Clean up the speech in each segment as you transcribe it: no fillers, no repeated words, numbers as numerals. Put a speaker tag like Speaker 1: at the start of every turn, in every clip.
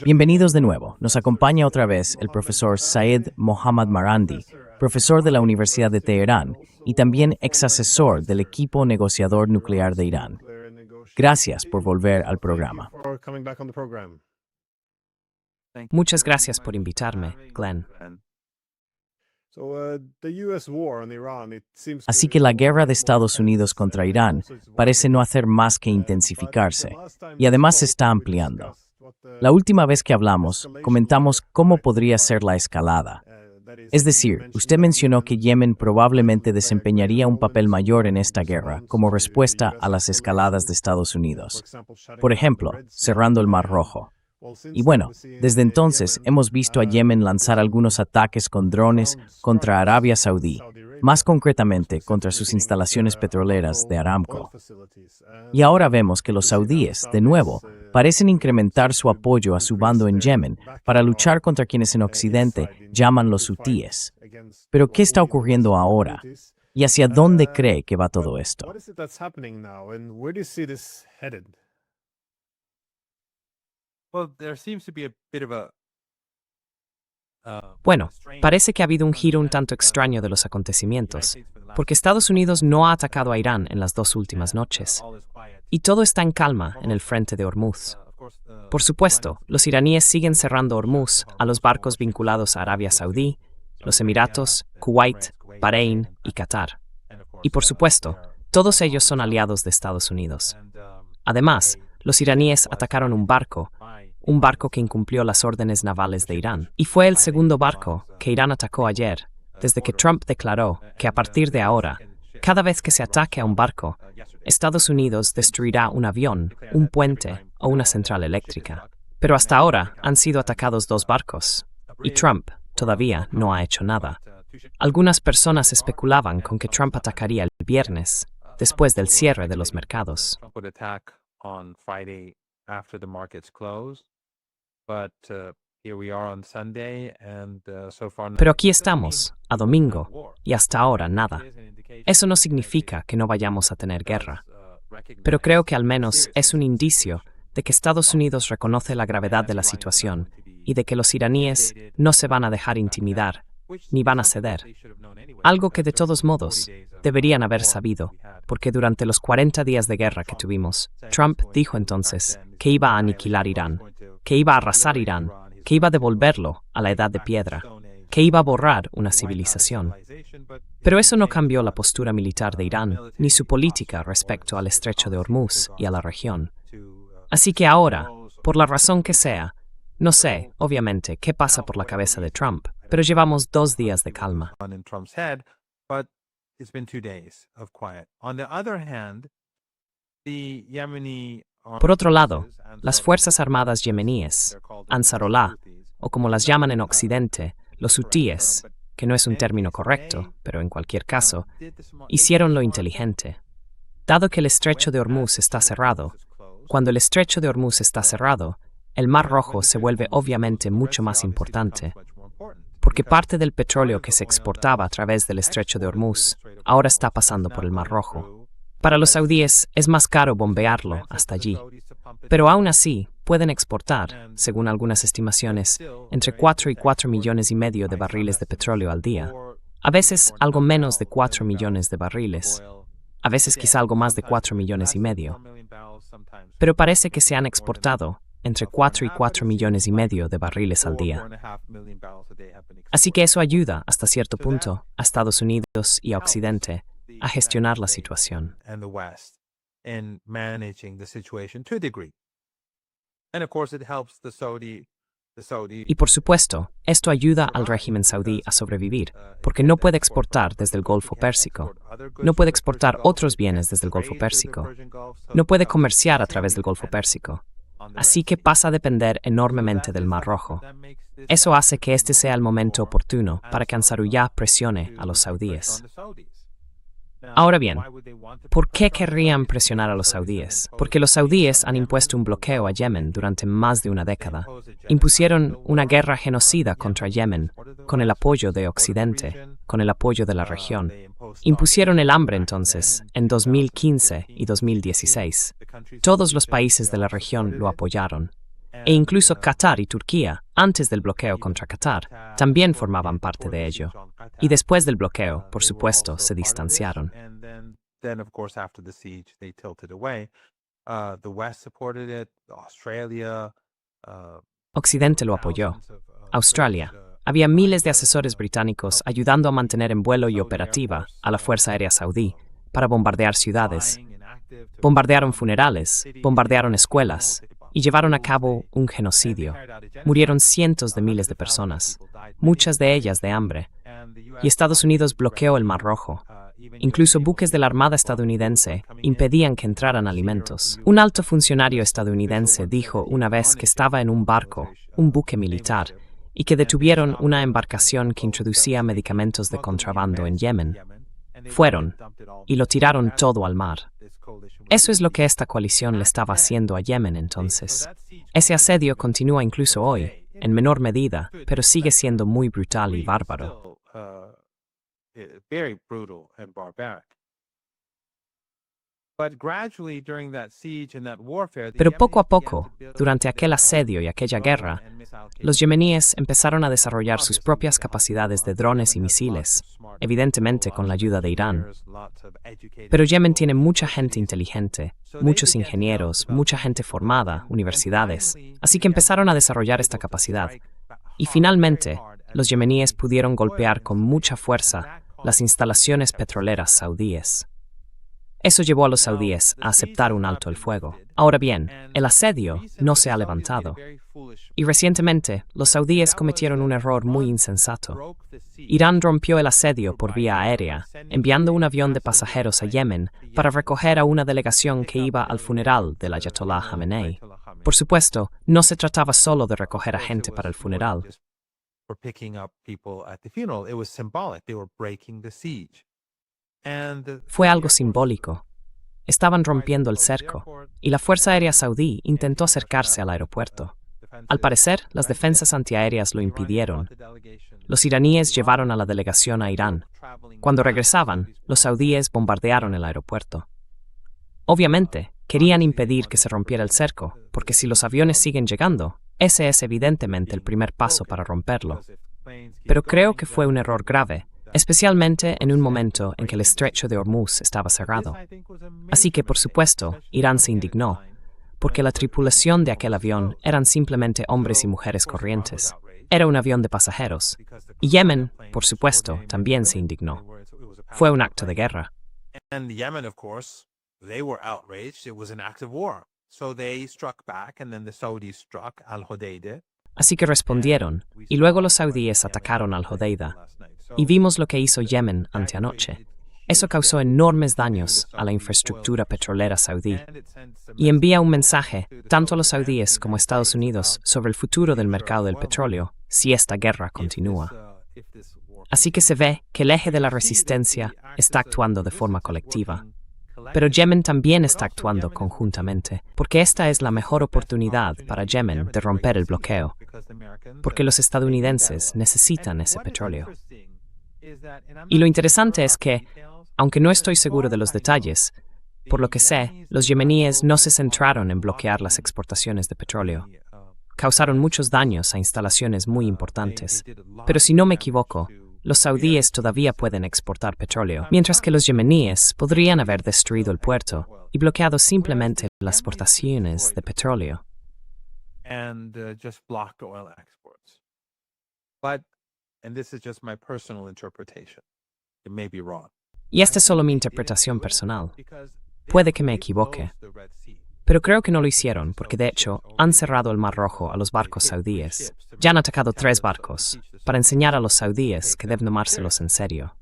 Speaker 1: Bienvenidos de nuevo. Nos acompaña otra vez el profesor Saeed Mohammad Marandi, profesor de la Universidad de Teherán y también ex asesor del equipo negociador nuclear de Irán. Gracias por volver al programa.
Speaker 2: Muchas gracias por invitarme, Glenn.
Speaker 1: Así que la guerra de Estados Unidos contra Irán parece no hacer más que intensificarse y además se está ampliando. La última vez que hablamos, comentamos cómo podría ser la escalada. Es decir, usted mencionó que Yemen probablemente desempeñaría un papel mayor en esta guerra como respuesta a las escaladas de Estados Unidos. Por ejemplo, cerrando el Mar Rojo. Y bueno, desde entonces hemos visto a Yemen lanzar algunos ataques con drones contra Arabia Saudí, más concretamente contra sus instalaciones petroleras de Aramco. Y ahora vemos que los saudíes, de nuevo, parecen incrementar su apoyo a su bando en Yemen para luchar contra quienes en Occidente llaman los hutíes. Pero ¿qué está ocurriendo ahora? ¿Y hacia dónde cree que va todo esto?
Speaker 2: Bueno, parece que ha habido un giro un tanto extraño de los acontecimientos, porque Estados Unidos no ha atacado a Irán en las dos últimas noches, y todo está en calma en el frente de Hormuz. Por supuesto, los iraníes siguen cerrando Hormuz a los barcos vinculados a Arabia Saudí, los Emiratos, Kuwait, Bahrein y Qatar. Y por supuesto, todos ellos son aliados de Estados Unidos. Además, los iraníes atacaron un barco que incumplió las órdenes navales de Irán. Y fue el segundo barco que Irán atacó ayer, desde que Trump declaró que a partir de ahora, cada vez que se ataque a un barco, Estados Unidos destruirá un avión, un puente o una central eléctrica. Pero hasta ahora han sido atacados dos barcos, y Trump todavía no ha hecho nada. Algunas personas especulaban con que Trump atacaría el viernes, después del cierre de los mercados. Pero aquí estamos, a domingo, y hasta ahora nada. Eso no significa que no vayamos a tener guerra. Pero creo que al menos es un indicio de que Estados Unidos reconoce la gravedad de la situación y de que los iraníes no se van a dejar intimidar, ni van a ceder. Algo que de todos modos deberían haber sabido, porque durante los 40 días de guerra que tuvimos, Trump dijo entonces que iba a aniquilar Irán, que iba a arrasar Irán, que iba a devolverlo a la edad de piedra, que iba a borrar una civilización. Pero eso no cambió la postura militar de Irán, ni su política respecto al estrecho de Hormuz y a la región. Así que ahora, por la razón que sea, no sé, obviamente, qué pasa por la cabeza de Trump, pero llevamos 2 días de calma. Por otro lado, las Fuerzas Armadas yemeníes, Ansarollah, o como las llaman en Occidente, los hutíes, que no es un término correcto, pero en cualquier caso, hicieron lo inteligente. Dado que el estrecho de Hormuz está cerrado, cuando el estrecho de Hormuz está cerrado, el Mar Rojo se vuelve obviamente mucho más importante, porque parte del petróleo que se exportaba a través del estrecho de Hormuz ahora está pasando por el Mar Rojo. Para los saudíes es más caro bombearlo hasta allí, pero aún así pueden exportar, según algunas estimaciones, entre 4 y 4,5 millones de barriles de petróleo al día, a veces algo menos de 4 millones de barriles, a veces quizá algo más de 4,5 millones. Pero parece que se han exportado entre 4 y 4,5 millones de barriles al día. Así que eso ayuda, hasta cierto punto, a Estados Unidos y a Occidente a gestionar la situación. Y por supuesto, esto ayuda al régimen saudí a sobrevivir, porque no puede exportar desde el Golfo Pérsico, no puede exportar otros bienes desde el Golfo Pérsico, no puede comerciar a través del Golfo Pérsico. Así que pasa a depender enormemente del Mar Rojo. Eso hace que este sea el momento oportuno para que Ansarullah presione a los saudíes. Ahora bien, ¿por qué querrían presionar a los saudíes? Porque los saudíes han impuesto un bloqueo a Yemen durante más de una década. Impusieron una guerra genocida contra Yemen, con el apoyo de Occidente, con el apoyo de la región. Impusieron el hambre entonces, en 2015 y 2016. Todos los países de la región lo apoyaron. E incluso Qatar y Turquía, antes del bloqueo contra Qatar, también formaban parte de ello. Y después del bloqueo, por supuesto, se distanciaron. Occidente lo apoyó. Australia. Había miles de asesores británicos ayudando a mantener en vuelo y operativa a la Fuerza Aérea Saudí para bombardear ciudades. Bombardearon funerales, bombardearon escuelas y llevaron a cabo un genocidio. Murieron cientos de miles de personas, muchas de ellas de hambre. Y Estados Unidos bloqueó el Mar Rojo. Incluso buques de la Armada estadounidense impedían que entraran alimentos. Un alto funcionario estadounidense dijo una vez que estaba en un barco, un buque militar, y que detuvieron una embarcación que introducía medicamentos de contrabando en Yemen. Fueron y lo tiraron todo al mar. Eso es lo que esta coalición le estaba haciendo a Yemen entonces. Ese asedio continúa incluso hoy, en menor medida, pero sigue siendo muy brutal y bárbaro. Pero poco a poco, durante aquel asedio y aquella guerra, los yemeníes empezaron a desarrollar sus propias capacidades de drones y misiles, evidentemente con la ayuda de Irán. Pero Yemen tiene mucha gente inteligente, muchos ingenieros, mucha gente formada, universidades, así que empezaron a desarrollar esta capacidad. Y finalmente, los yemeníes pudieron golpear con mucha fuerza las instalaciones petroleras saudíes. Eso llevó a los saudíes a aceptar un alto el fuego. Ahora bien, el asedio no se ha levantado. Y recientemente, los saudíes cometieron un error muy insensato. Irán rompió el asedio por vía aérea, enviando un avión de pasajeros a Yemen para recoger a una delegación que iba al funeral del Ayatollah Khamenei. Por supuesto, no se trataba solo de recoger a gente para el funeral. Fue algo simbólico. Estaban rompiendo el cerco, y la Fuerza Aérea Saudí intentó acercarse al aeropuerto. Al parecer, las defensas antiaéreas lo impidieron. Los iraníes llevaron a la delegación a Irán. Cuando regresaban, los saudíes bombardearon el aeropuerto. Obviamente, querían impedir que se rompiera el cerco, porque si los aviones siguen llegando, ese es evidentemente el primer paso para romperlo. Pero creo que fue un error grave, especialmente en un momento en que el estrecho de Hormuz estaba cerrado. Así que, por supuesto, Irán se indignó, porque la tripulación de aquel avión eran simplemente hombres y mujeres corrientes. Era un avión de pasajeros. Y Yemen, por supuesto, también se indignó. Fue un acto de guerra. Así que respondieron, y luego los saudíes atacaron al Hodeida. Y vimos lo que hizo Yemen anteanoche. Eso causó enormes daños a la infraestructura petrolera saudí. Y envía un mensaje, tanto a los saudíes como a Estados Unidos, sobre el futuro del mercado del petróleo, si esta guerra continúa. Así que se ve que el eje de la resistencia está actuando de forma colectiva. Pero Yemen también está actuando conjuntamente, porque esta es la mejor oportunidad para Yemen de romper el bloqueo, porque los estadounidenses necesitan ese petróleo. Y lo interesante es que, aunque no estoy seguro de los detalles, por lo que sé, los yemeníes no se centraron en bloquear las exportaciones de petróleo. Causaron muchos daños a instalaciones muy importantes, pero si no me equivoco, los saudíes todavía pueden exportar petróleo, mientras que los yemeníes podrían haber destruido el puerto y bloqueado simplemente las exportaciones de petróleo. Y esta es solo mi interpretación personal. Puede que me equivoque, pero creo que no lo hicieron porque de hecho han cerrado el Mar Rojo a los barcos saudíes. Ya han atacado 3 barcos para enseñar a los saudíes que deben tomárselos en serio.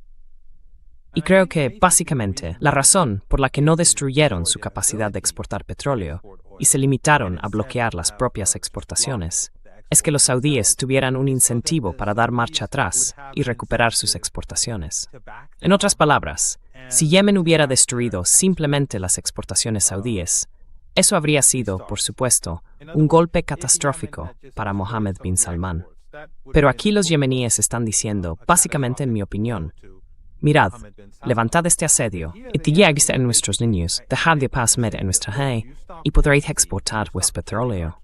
Speaker 2: Y creo que, básicamente, la razón por la que no destruyeron su capacidad de exportar petróleo y se limitaron a bloquear las propias exportaciones es que los saudíes tuvieran un incentivo para dar marcha atrás y recuperar sus exportaciones. En otras palabras, si Yemen hubiera destruido simplemente las exportaciones saudíes, eso habría sido, por supuesto, un golpe catastrófico para Mohammed bin Salman. Pero aquí los yemeníes están diciendo, básicamente en mi opinión, mirad, levantad este asedio, etillaos en nuestros niños, dejad de paz en nuestra gente, y podréis exportar vuestro petróleo.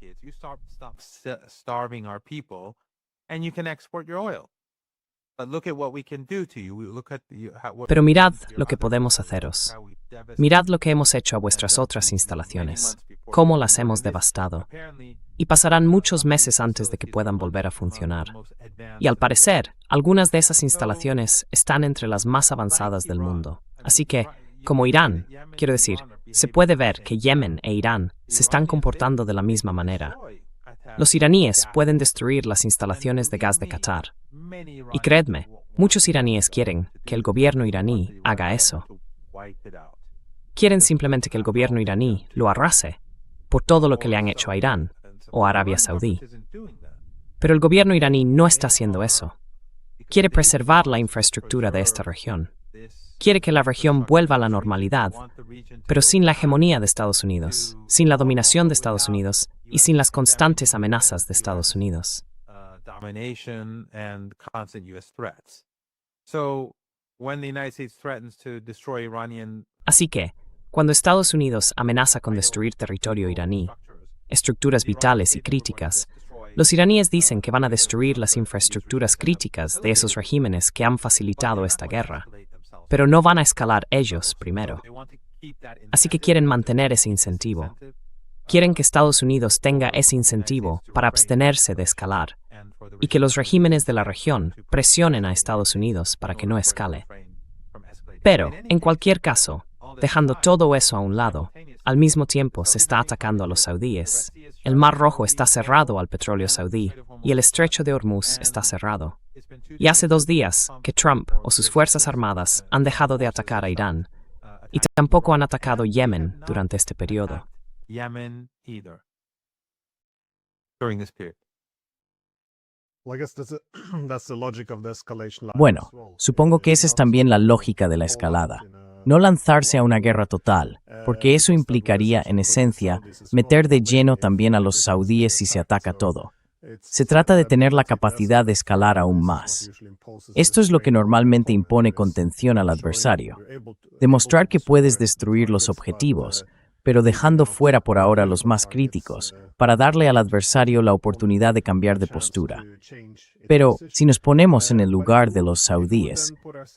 Speaker 2: Pero mirad lo que podemos haceros. Mirad lo que hemos hecho a vuestras otras instalaciones, cómo las hemos devastado. Y pasarán muchos meses antes de que puedan volver a funcionar. Y al parecer, algunas de esas instalaciones están entre las más avanzadas del mundo. Así que, como Irán, quiero decir, se puede ver que Yemen e Irán se están comportando de la misma manera. Los iraníes pueden destruir las instalaciones de gas de Qatar. Y creedme, muchos iraníes quieren que el gobierno iraní haga eso. Quieren simplemente que el gobierno iraní lo arrase por todo lo que le han hecho a Irán o a Arabia Saudí. Pero el gobierno iraní no está haciendo eso. Quiere preservar la infraestructura de esta región. Quiere que la región vuelva a la normalidad, pero sin la hegemonía de Estados Unidos, sin la dominación de Estados Unidos y sin las constantes amenazas de Estados Unidos. Así que, cuando Estados Unidos amenaza con destruir territorio iraní, estructuras vitales y críticas, los iraníes dicen que van a destruir las infraestructuras críticas de esos regímenes que han facilitado esta guerra, pero no van a escalar ellos primero. Así que quieren mantener ese incentivo. Quieren que Estados Unidos tenga ese incentivo para abstenerse de escalar y que los regímenes de la región presionen a Estados Unidos para que no escale. Pero, en cualquier caso, dejando todo eso a un lado, al mismo tiempo se está atacando a los saudíes. El Mar Rojo está cerrado al petróleo saudí y el Estrecho de Hormuz está cerrado. Y hace 2 días que Trump o sus fuerzas armadas han dejado de atacar a Irán y tampoco han atacado Yemen durante este periodo.
Speaker 1: Bueno, supongo que esa es también la lógica de la escalada. No lanzarse a una guerra total, porque eso implicaría, en esencia, meter de lleno también a los saudíes si se ataca todo. Se trata de tener la capacidad de escalar aún más. Esto es lo que normalmente impone contención al adversario. Demostrar que puedes destruir los objetivos, pero dejando fuera por ahora los más críticos, para darle al adversario la oportunidad de cambiar de postura. Pero, si nos ponemos en el lugar de los saudíes,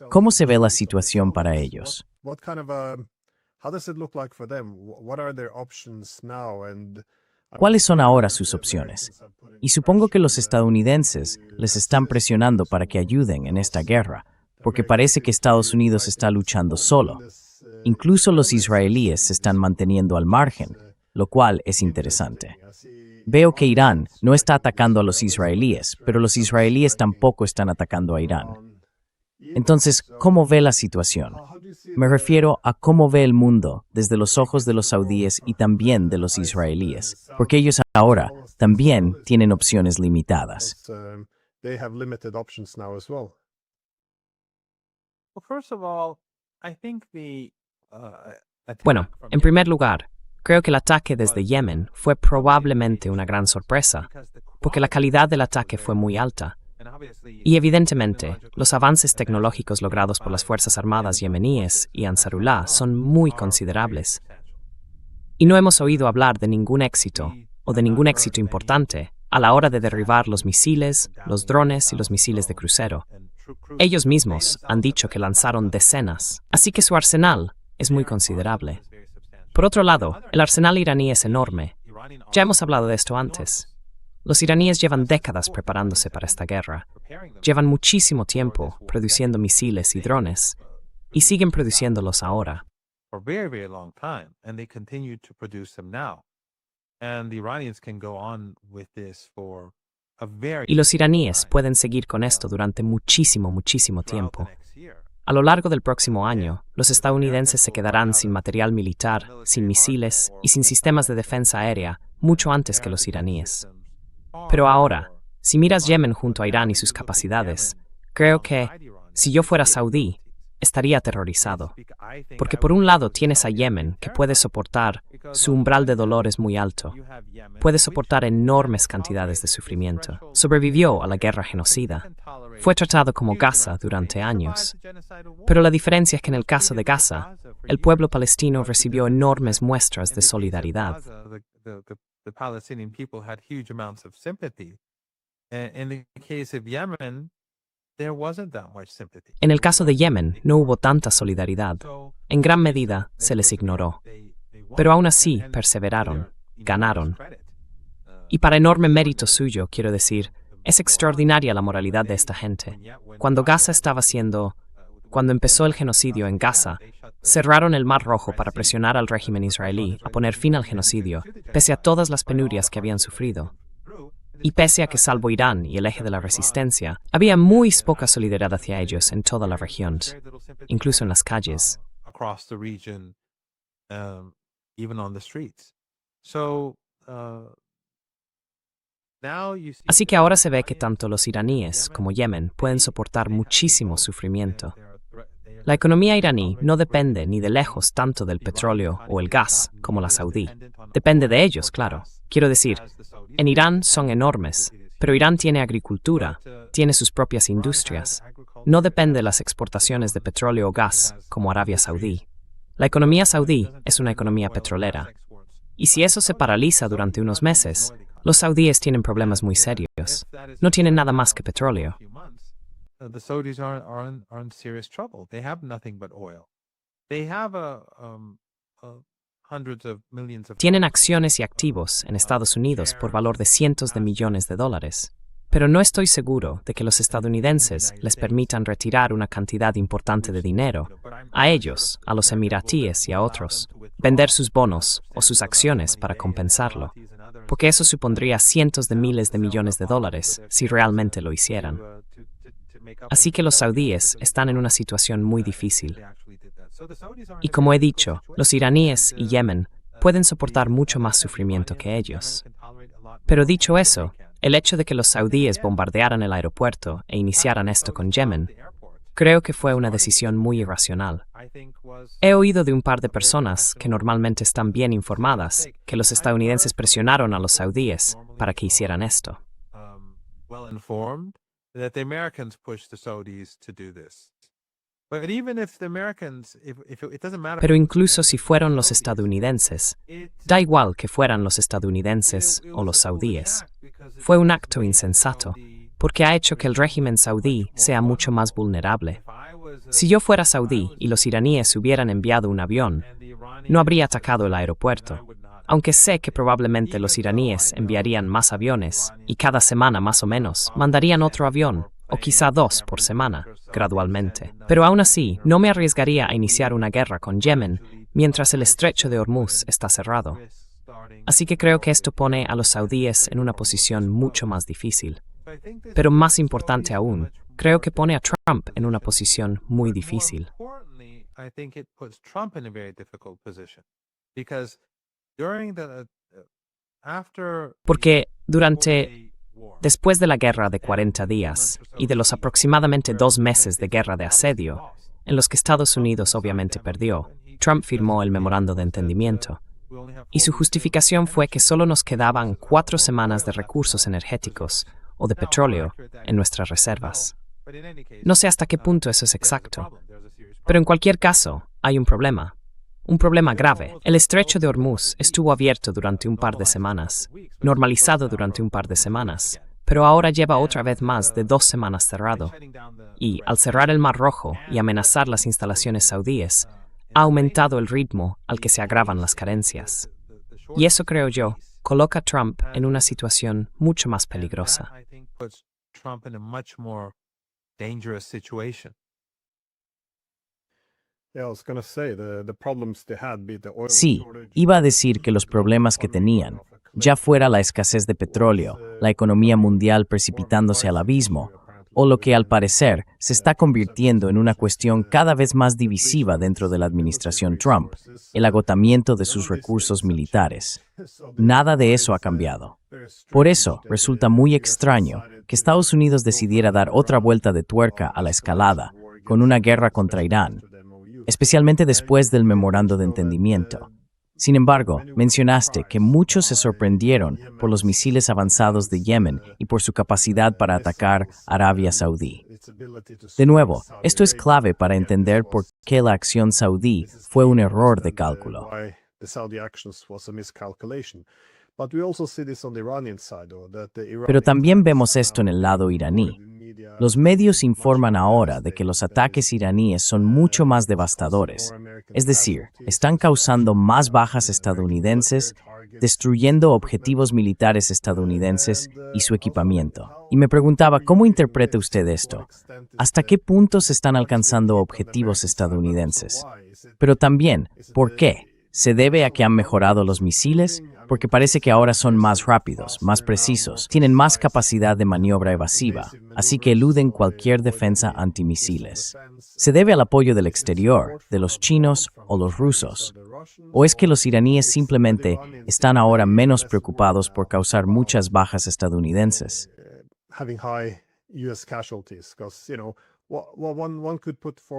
Speaker 1: ¿cómo se ve la situación para ellos? ¿Cuáles son ahora sus opciones? Y supongo que los estadounidenses les están presionando para que ayuden en esta guerra, porque parece que Estados Unidos está luchando solo. Incluso los israelíes se están manteniendo al margen, lo cual es interesante. Veo que Irán no está atacando a los israelíes, pero los israelíes tampoco están atacando a Irán. Entonces, ¿cómo ve la situación? Me refiero a cómo ve el mundo desde los ojos de los saudíes y también de los israelíes, porque ellos ahora también tienen opciones limitadas.
Speaker 2: Bueno, en primer lugar, creo que el ataque desde Yemen fue probablemente una gran sorpresa, porque la calidad del ataque fue muy alta. Y evidentemente, los avances tecnológicos logrados por las Fuerzas Armadas yemeníes y Ansarullah son muy considerables. Y no hemos oído hablar de ningún éxito, o de ningún éxito importante, a la hora de derribar los misiles, los drones y los misiles de crucero. Ellos mismos han dicho que lanzaron decenas, así que su arsenal es muy considerable. Por otro lado, el arsenal iraní es enorme. Ya hemos hablado de esto antes. Los iraníes llevan décadas preparándose para esta guerra. Llevan muchísimo tiempo produciendo misiles y drones, y siguen produciéndolos ahora. Y los iraníes pueden seguir con esto durante muchísimo tiempo. A lo largo del próximo año, los estadounidenses se quedarán sin material militar, sin misiles y sin sistemas de defensa aérea mucho antes que los iraníes. Pero ahora, si miras Yemen junto a Irán y sus capacidades, creo que, si yo fuera saudí, estaría aterrorizado. Porque por un lado tienes a Yemen, que puede soportar, su umbral de dolor es muy alto. Puede soportar enormes cantidades de sufrimiento. Sobrevivió a la guerra genocida. Fue tratado como Gaza durante años. Pero la diferencia es que en el caso de Gaza, el pueblo palestino recibió enormes muestras de solidaridad.
Speaker 3: the Palestinian people had huge amounts of sympathy. In the case of Yemen, there wasn't that much sympathy.
Speaker 2: En el caso de Yemen, no hubo tanta solidaridad. En gran medida, se les ignoró. Pero aún así, perseveraron, ganaron. Y para enorme mérito suyo, quiero decir, es extraordinaria la moralidad de esta gente. Cuando empezó el genocidio en Gaza, cerraron el Mar Rojo para presionar al régimen israelí a poner fin al genocidio, pese a todas las penurias que habían sufrido. Y pese a que, salvo Irán y el eje de la resistencia, había muy poca solidaridad hacia ellos en toda la región, incluso en las calles. Así que ahora se ve que tanto los iraníes como Yemen pueden soportar muchísimo sufrimiento. La economía iraní no depende ni de lejos tanto del petróleo o el gas como la saudí. Depende de ellos, claro. Quiero decir, en Irán son enormes, pero Irán tiene agricultura, tiene sus propias industrias. No depende de las exportaciones de petróleo o gas como Arabia Saudí. La economía saudí es una economía petrolera. Y si eso se paraliza durante unos meses, los saudíes tienen problemas muy serios. No tienen nada más que petróleo.
Speaker 3: The Saudis are in serious trouble. They have nothing but oil. They have hundreds of millions of.
Speaker 2: Tienen acciones y activos en Estados Unidos por valor de cientos de millones de dólares. Pero no estoy seguro de que los estadounidenses les permitan retirar una cantidad importante de dinero a ellos, a los emiratíes y a otros, vender sus bonos o sus acciones para compensarlo, porque eso supondría cientos de miles de millones de dólares si realmente lo hicieran. Así que los saudíes están en una situación muy difícil. Y como he dicho, los iraníes y Yemen pueden soportar mucho más sufrimiento que ellos. Pero dicho eso, el hecho de que los saudíes bombardearan el aeropuerto e iniciaran esto con Yemen, creo que fue una decisión muy irracional. He oído de un par de personas que normalmente están bien informadas que los estadounidenses presionaron a los saudíes para que hicieran esto.
Speaker 3: That the Americans pushed the Saudis to do this. But even if the Americans, if it doesn't matter.
Speaker 2: Pero incluso si fueron los estadounidenses, da igual que fueran los estadounidenses o los saudíes. Fue un acto insensato, porque ha hecho que el régimen saudí sea mucho más vulnerable. Si yo fuera saudí y los iraníes hubieran enviado un avión, no habría atacado el aeropuerto. Aunque sé que probablemente los iraníes enviarían más aviones y cada semana más o menos mandarían otro avión, o quizá 2 por semana, gradualmente. Pero aún así, no me arriesgaría a iniciar una guerra con Yemen mientras el estrecho de Hormuz está cerrado. Así que creo que esto pone a los saudíes en una posición mucho más difícil. Pero más importante aún, creo que pone a Trump en una posición muy difícil. Porque después de la guerra de 40 días y de los aproximadamente 2 meses de guerra de asedio, en los que Estados Unidos obviamente perdió, Trump firmó el memorando de entendimiento. Y su justificación fue que solo nos quedaban 4 semanas de recursos energéticos o de petróleo en nuestras reservas. No sé hasta qué punto eso es exacto, pero en cualquier caso, hay un problema grave. El estrecho de Hormuz estuvo abierto durante un par de semanas, normalizado durante un par de semanas, pero ahora lleva otra vez más de 2 semanas cerrado. Y, al cerrar el Mar Rojo y amenazar las instalaciones saudíes, ha aumentado el ritmo al que se agravan las carencias. Y eso, creo yo, coloca a Trump en una situación mucho más peligrosa.
Speaker 1: Sí, iba a decir que los problemas que tenían, ya fuera la escasez de petróleo, la economía mundial precipitándose al abismo, o lo que al parecer se está convirtiendo en una cuestión cada vez más divisiva dentro de la administración Trump, el agotamiento de sus recursos militares. Nada de eso ha cambiado. Por eso, resulta muy extraño que Estados Unidos decidiera dar otra vuelta de tuerca a la escalada con una guerra contra Irán, especialmente después del memorando de entendimiento. Sin embargo, mencionaste que muchos se sorprendieron por los misiles avanzados de Yemen y por su capacidad para atacar Arabia Saudí. De nuevo, esto es clave para entender por qué la acción saudí fue un error de cálculo. Pero también vemos esto en el lado iraní. Los medios informan ahora de que los ataques iraníes son mucho más devastadores. Es decir, están causando más bajas estadounidenses, destruyendo objetivos militares estadounidenses y su equipamiento. Y me preguntaba, ¿cómo interpreta usted esto? ¿Hasta qué punto se están alcanzando objetivos estadounidenses? Pero también, ¿por qué? ¿Se debe a que han mejorado los misiles? Porque parece que ahora son más rápidos, más precisos, tienen más capacidad de maniobra evasiva, así que eluden cualquier defensa antimisiles. ¿Se debe al apoyo del exterior, de los chinos o los rusos? ¿O es que los iraníes simplemente están ahora menos preocupados por causar muchas bajas estadounidenses?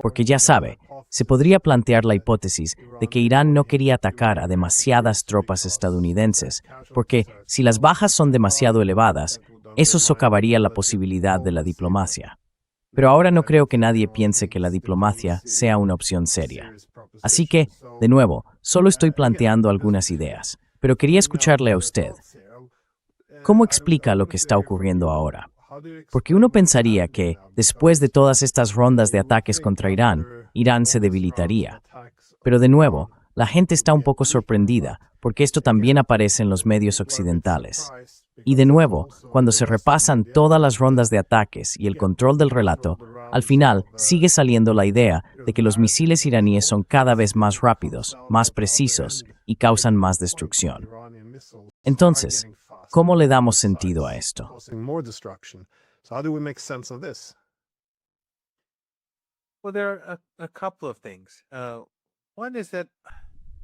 Speaker 1: Porque ya sabe, se podría plantear la hipótesis de que Irán no quería atacar a demasiadas tropas estadounidenses, porque si las bajas son demasiado elevadas, eso socavaría la posibilidad de la diplomacia. Pero ahora no creo que nadie piense que la diplomacia sea una opción seria. Así que, de nuevo, solo estoy planteando algunas ideas, pero quería escucharle a usted. ¿Cómo explica lo que está ocurriendo ahora? Porque uno pensaría que, después de todas estas rondas de ataques contra Irán, Irán se debilitaría. Pero de nuevo, la gente está un poco sorprendida, porque esto también aparece en los medios occidentales. Y de nuevo, cuando se repasan todas las rondas de ataques y el control del relato, al final sigue saliendo la idea de que los misiles iraníes son cada vez más rápidos, más precisos y causan más destrucción. Entonces, ¿cómo le damos sentido a esto?
Speaker 3: Well, there are a couple of things. One is that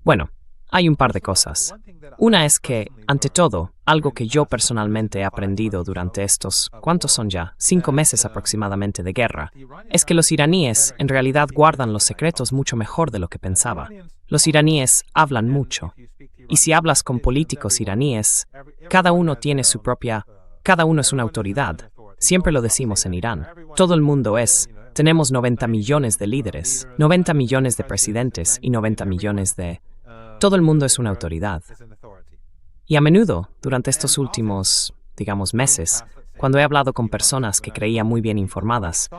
Speaker 2: Bueno, hay un par de cosas. Una es que, ante todo, algo que yo personalmente he aprendido durante estos, ¿cuántos son ya? 5 meses aproximadamente de guerra, es que los iraníes en realidad guardan los secretos mucho mejor de lo que pensaba. Los iraníes hablan mucho. Y si hablas con políticos iraníes, cada uno tiene su propia, cada uno es una autoridad. Siempre lo decimos en Irán. Todo el mundo es, tenemos 90 millones de líderes, 90 millones de presidentes y 90 millones de... Todo el mundo es una autoridad. Y a menudo, durante estos últimos, digamos, meses, cuando he hablado con personas que creía muy bien informadas,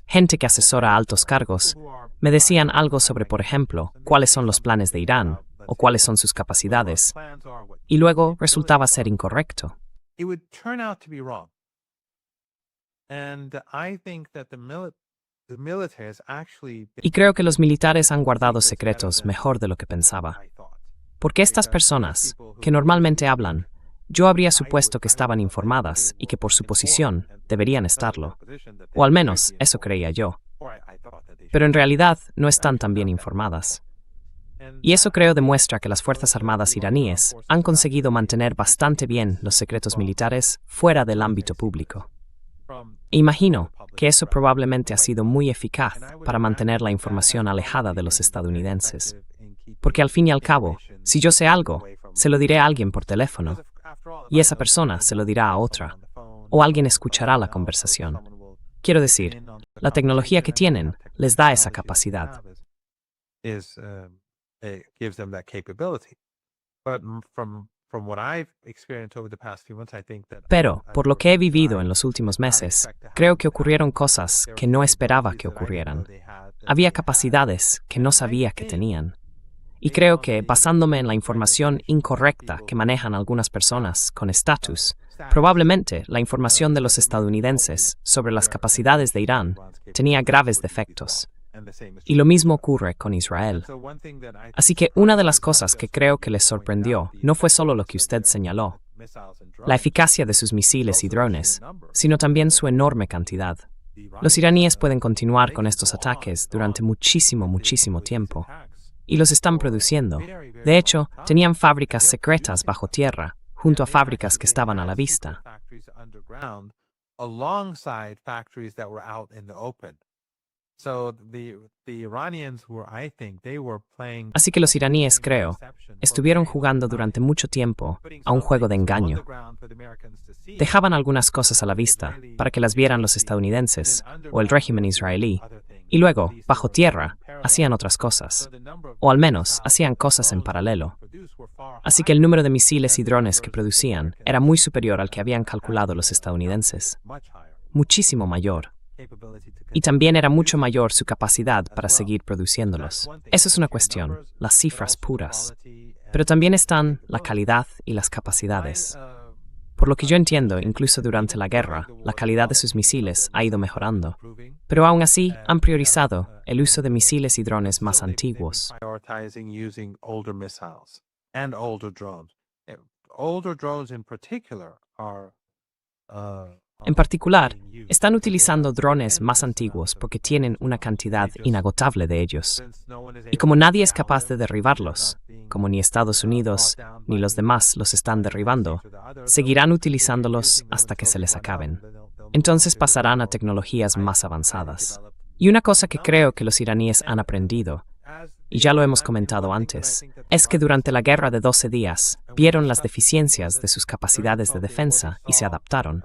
Speaker 2: gente que asesora a altos cargos, me decían algo sobre, por ejemplo, cuáles son los planes de Irán o cuáles son sus capacidades, y luego resultaba ser incorrecto.
Speaker 3: it would turn out to be wrong. And I think that the military has actually
Speaker 2: Y creo que los militares han guardado secretos mejor de lo que pensaba. Porque estas personas, que normalmente hablan, yo habría supuesto que estaban informadas y que por su posición deberían estarlo. O al menos eso creía yo. Pero en realidad no están tan bien informadas. Y eso creo demuestra que las Fuerzas Armadas iraníes han conseguido mantener bastante bien los secretos militares fuera del ámbito público. E imagino que eso probablemente ha sido muy eficaz para mantener la información alejada de los estadounidenses. Porque al fin y al cabo, si yo sé algo, se lo diré a alguien por teléfono, y esa persona se lo dirá a otra, o alguien escuchará la conversación. Quiero decir, la tecnología que tienen les da esa capacidad.
Speaker 3: Gives them that capability. But from what I've experienced over the past few months, I think that
Speaker 2: Pero, por lo que he vivido en los últimos meses, creo que ocurrieron cosas que no esperaba que ocurrieran. Había capacidades que no sabía que tenían. Y creo que, basándome en la información incorrecta que manejan algunas personas con estatus, probablemente la información de los estadounidenses sobre las capacidades de Irán tenía graves defectos. Y lo mismo ocurre con Israel. Así que una de las cosas que creo que les sorprendió no fue solo lo que usted señaló, la eficacia de sus misiles y drones, sino también su enorme cantidad. Los iraníes pueden continuar con estos ataques durante muchísimo tiempo. Y los están produciendo. De hecho, tenían fábricas secretas bajo tierra, junto a fábricas que estaban a la vista. Así que los iraníes, creo, estuvieron jugando durante mucho tiempo a un juego de engaño. Dejaban algunas cosas a la vista para que las vieran los estadounidenses o el régimen israelí, Y luego, bajo tierra, hacían otras cosas. O al menos, hacían cosas en paralelo. Así que el número de misiles y drones que producían era muy superior al que habían calculado los estadounidenses. Muchísimo mayor. Y también era mucho mayor su capacidad para seguir produciéndolos. Eso es una cuestión, las cifras puras. Pero también están la calidad y las capacidades. Por lo que yo entiendo, incluso durante la guerra, la calidad de sus misiles ha ido mejorando. Pero aún así, han priorizado el uso de misiles y drones más antiguos. En particular, están utilizando drones más antiguos porque tienen una cantidad inagotable de ellos. Y como nadie es capaz de derribarlos, como ni Estados Unidos ni los demás los están derribando, seguirán utilizándolos hasta que se les acaben. Entonces pasarán a tecnologías más avanzadas. Y una cosa que creo que los iraníes han aprendido, y ya lo hemos comentado antes, es que durante la guerra de 12 días vieron las deficiencias de sus capacidades de defensa y se adaptaron.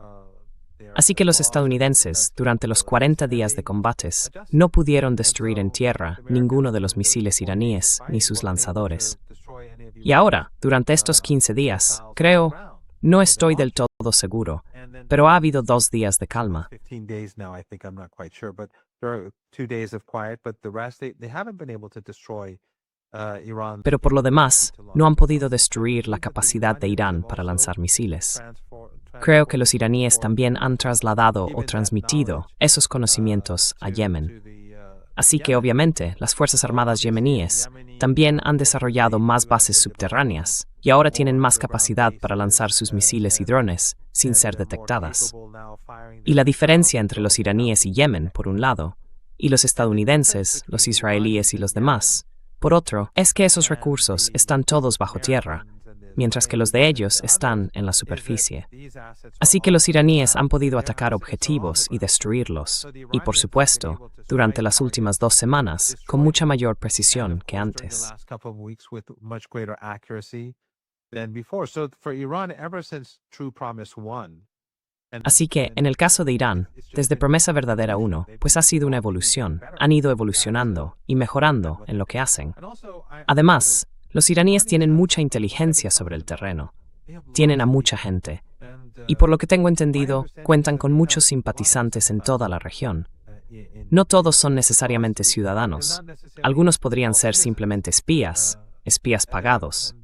Speaker 2: Así que los estadounidenses, durante los 40 días de combates, no pudieron destruir en tierra ninguno de los misiles iraníes ni sus lanzadores. Y ahora, durante estos 15 días, creo, no estoy del todo seguro, pero ha habido 2 días de calma. Pero por lo demás, no han podido destruir la capacidad de Irán para lanzar misiles. Creo que los iraníes también han trasladado o transmitido esos conocimientos a Yemen. Así que obviamente las Fuerzas Armadas yemeníes también han desarrollado más bases subterráneas y ahora tienen más capacidad para lanzar sus misiles y drones sin ser detectadas. Y la diferencia entre los iraníes y Yemen, por un lado, y los estadounidenses, los israelíes y los demás, por otro, es que esos recursos están todos bajo tierra, mientras que los de ellos están en la superficie. Así que los iraníes han podido atacar objetivos y destruirlos, y por supuesto, durante las últimas 2 semanas, con mucha mayor precisión que antes. Así que, en el caso de Irán, desde Promesa Verdadera 1, pues ha sido una evolución, han ido evolucionando y mejorando en lo que hacen. Además, los iraníes tienen mucha inteligencia sobre el terreno, tienen a mucha gente, y por lo que tengo entendido, cuentan con muchos simpatizantes en toda la región. No todos son necesariamente ciudadanos, algunos podrían ser simplemente espías pagados,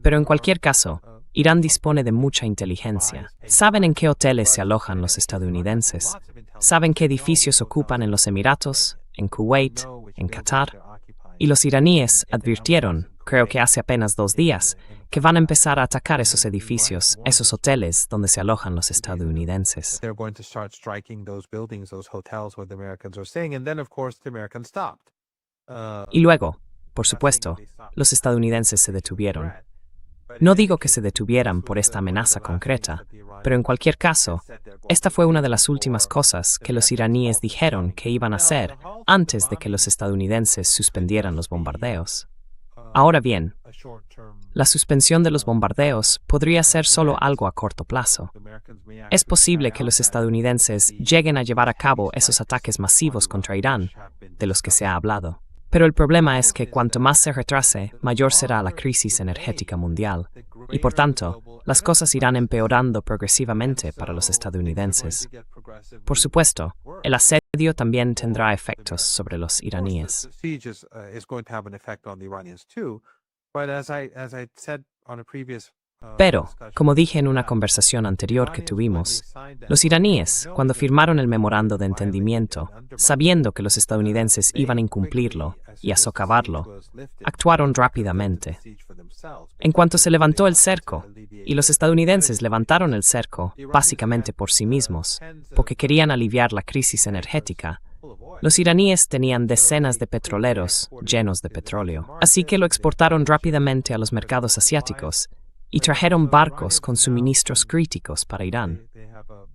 Speaker 2: pero en cualquier caso, Irán dispone de mucha inteligencia. Saben en qué hoteles se alojan los estadounidenses, saben qué edificios ocupan en los Emiratos, en Kuwait, en Qatar, y los iraníes advirtieron, creo que hace apenas 2 días, que van a empezar a atacar esos edificios, esos hoteles donde se alojan los estadounidenses. Y luego, por supuesto, los estadounidenses se detuvieron. No digo que se detuvieran por esta amenaza concreta, pero en cualquier caso, esta fue una de las últimas cosas que los iraníes dijeron que iban a hacer antes de que los estadounidenses suspendieran los bombardeos. Ahora bien, la suspensión de los bombardeos podría ser solo algo a corto plazo. Es posible que los estadounidenses lleguen a llevar a cabo esos ataques masivos contra Irán, de los que se ha hablado. Pero el problema es que cuanto más se retrase, mayor será la crisis energética mundial, y por tanto, las cosas irán empeorando progresivamente para los estadounidenses. Por supuesto, el asedio también tendrá efectos sobre los iraníes. Pero, como dije en una conversación anterior que tuvimos, los iraníes, cuando firmaron el memorando de entendimiento, sabiendo que los estadounidenses iban a incumplirlo y a socavarlo, actuaron rápidamente. En cuanto se levantó el cerco, y los estadounidenses levantaron el cerco, básicamente por sí mismos, porque querían aliviar la crisis energética, los iraníes tenían decenas de petroleros llenos de petróleo, así que lo exportaron rápidamente a los mercados asiáticos, y trajeron barcos con suministros críticos para Irán.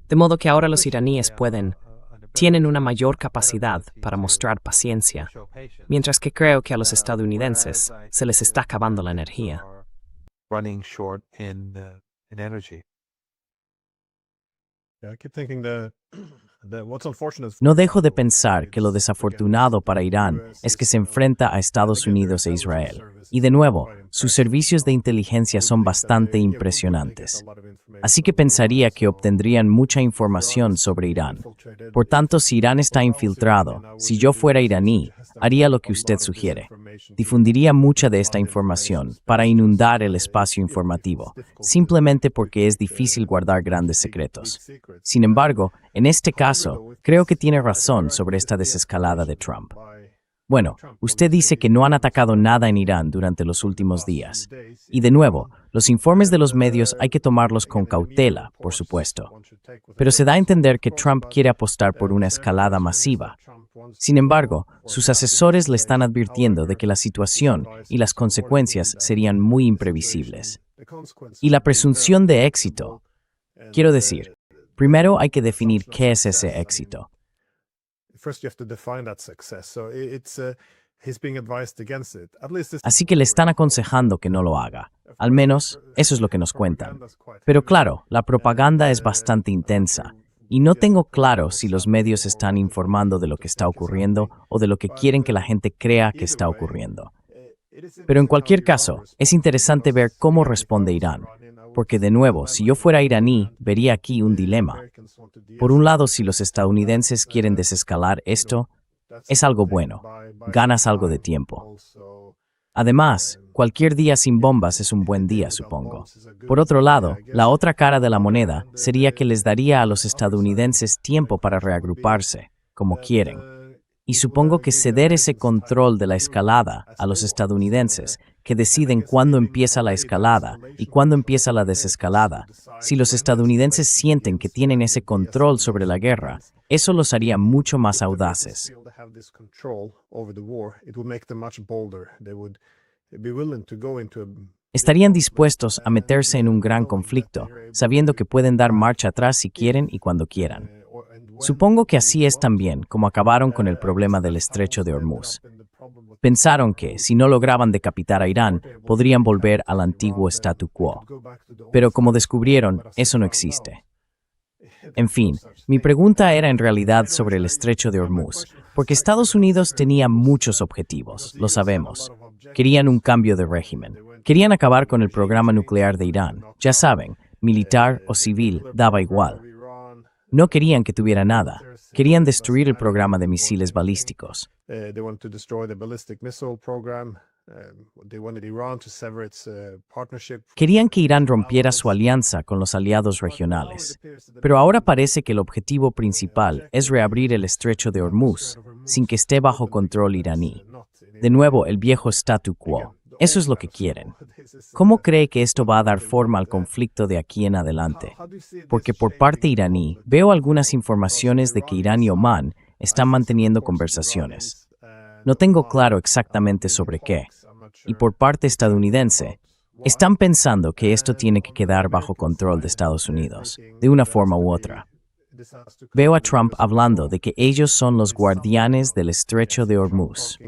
Speaker 2: De modo que ahora los iraníes tienen una mayor capacidad para mostrar paciencia, mientras que creo que a los estadounidenses se les está acabando la energía.
Speaker 4: Yeah, I keep thinking
Speaker 1: No dejo de pensar que lo desafortunado para Irán es que se enfrenta a Estados Unidos e Israel. Y de nuevo, sus servicios de inteligencia son bastante impresionantes. Así que pensaría que obtendrían mucha información sobre Irán. Por tanto, si Irán está infiltrado, si yo fuera iraní, haría lo que usted sugiere. Difundiría mucha de esta información para inundar el espacio informativo, simplemente porque es difícil guardar grandes secretos. Sin embargo, en este caso, creo que tiene razón sobre esta desescalada de Trump. Bueno, usted dice que no han atacado nada en Irán durante los últimos días. Y de nuevo, los informes de los medios hay que tomarlos con cautela, por supuesto. Pero se da a entender que Trump quiere apostar por una escalada masiva. Sin embargo, sus asesores le están advirtiendo de que la situación y las consecuencias serían muy imprevisibles. Y la presunción de éxito. Quiero decir, primero hay que definir qué es ese éxito. Así que le están aconsejando que no lo haga. Al menos, eso es lo que nos cuentan. Pero claro, la propaganda es bastante intensa. Y no tengo claro si los medios están informando de lo que está ocurriendo o de lo que quieren que la gente crea que está ocurriendo. Pero en cualquier caso, es interesante ver cómo responde Irán. Porque de nuevo, si yo fuera iraní, vería aquí un dilema. Por un lado, si los estadounidenses quieren desescalar esto, es algo bueno. Ganas algo de tiempo. Además, cualquier día sin bombas es un buen día, supongo. Por otro lado, la otra cara de la moneda sería que les daría a los estadounidenses tiempo para reagruparse, como quieren. Y supongo que ceder ese control de la escalada a los estadounidenses, que deciden cuándo empieza la escalada y cuándo empieza la desescalada, si los estadounidenses sienten que tienen ese control sobre la guerra, eso los haría mucho más audaces. Estarían dispuestos a meterse en un gran conflicto, sabiendo que pueden dar marcha atrás si quieren y cuando quieran. Supongo que así es también como acabaron con el problema del estrecho de Hormuz. Pensaron que, si no lograban decapitar a Irán, podrían volver al antiguo statu quo. Pero como descubrieron, eso no existe. En fin, mi pregunta era en realidad sobre el estrecho de Hormuz, porque Estados Unidos tenía muchos objetivos, lo sabemos. Querían un cambio de régimen. Querían acabar con el programa nuclear de Irán. Ya saben, militar o civil, daba igual. No querían que tuviera nada. Querían destruir el programa de misiles balísticos. Querían que Irán rompiera su alianza con los aliados regionales. Pero ahora parece que el objetivo principal es reabrir el estrecho de Hormuz, sin que esté bajo control iraní. De nuevo, el viejo statu quo. Eso es lo que quieren. ¿Cómo cree que esto va a dar forma al conflicto de aquí en adelante? Porque por parte iraní, veo algunas informaciones de que Irán y Omán están manteniendo conversaciones. No tengo claro exactamente sobre qué. Y por parte estadounidense, están pensando que esto tiene que quedar bajo control de Estados Unidos, de una forma u otra. Veo a Trump hablando de que ellos son los guardianes del estrecho de Hormuz.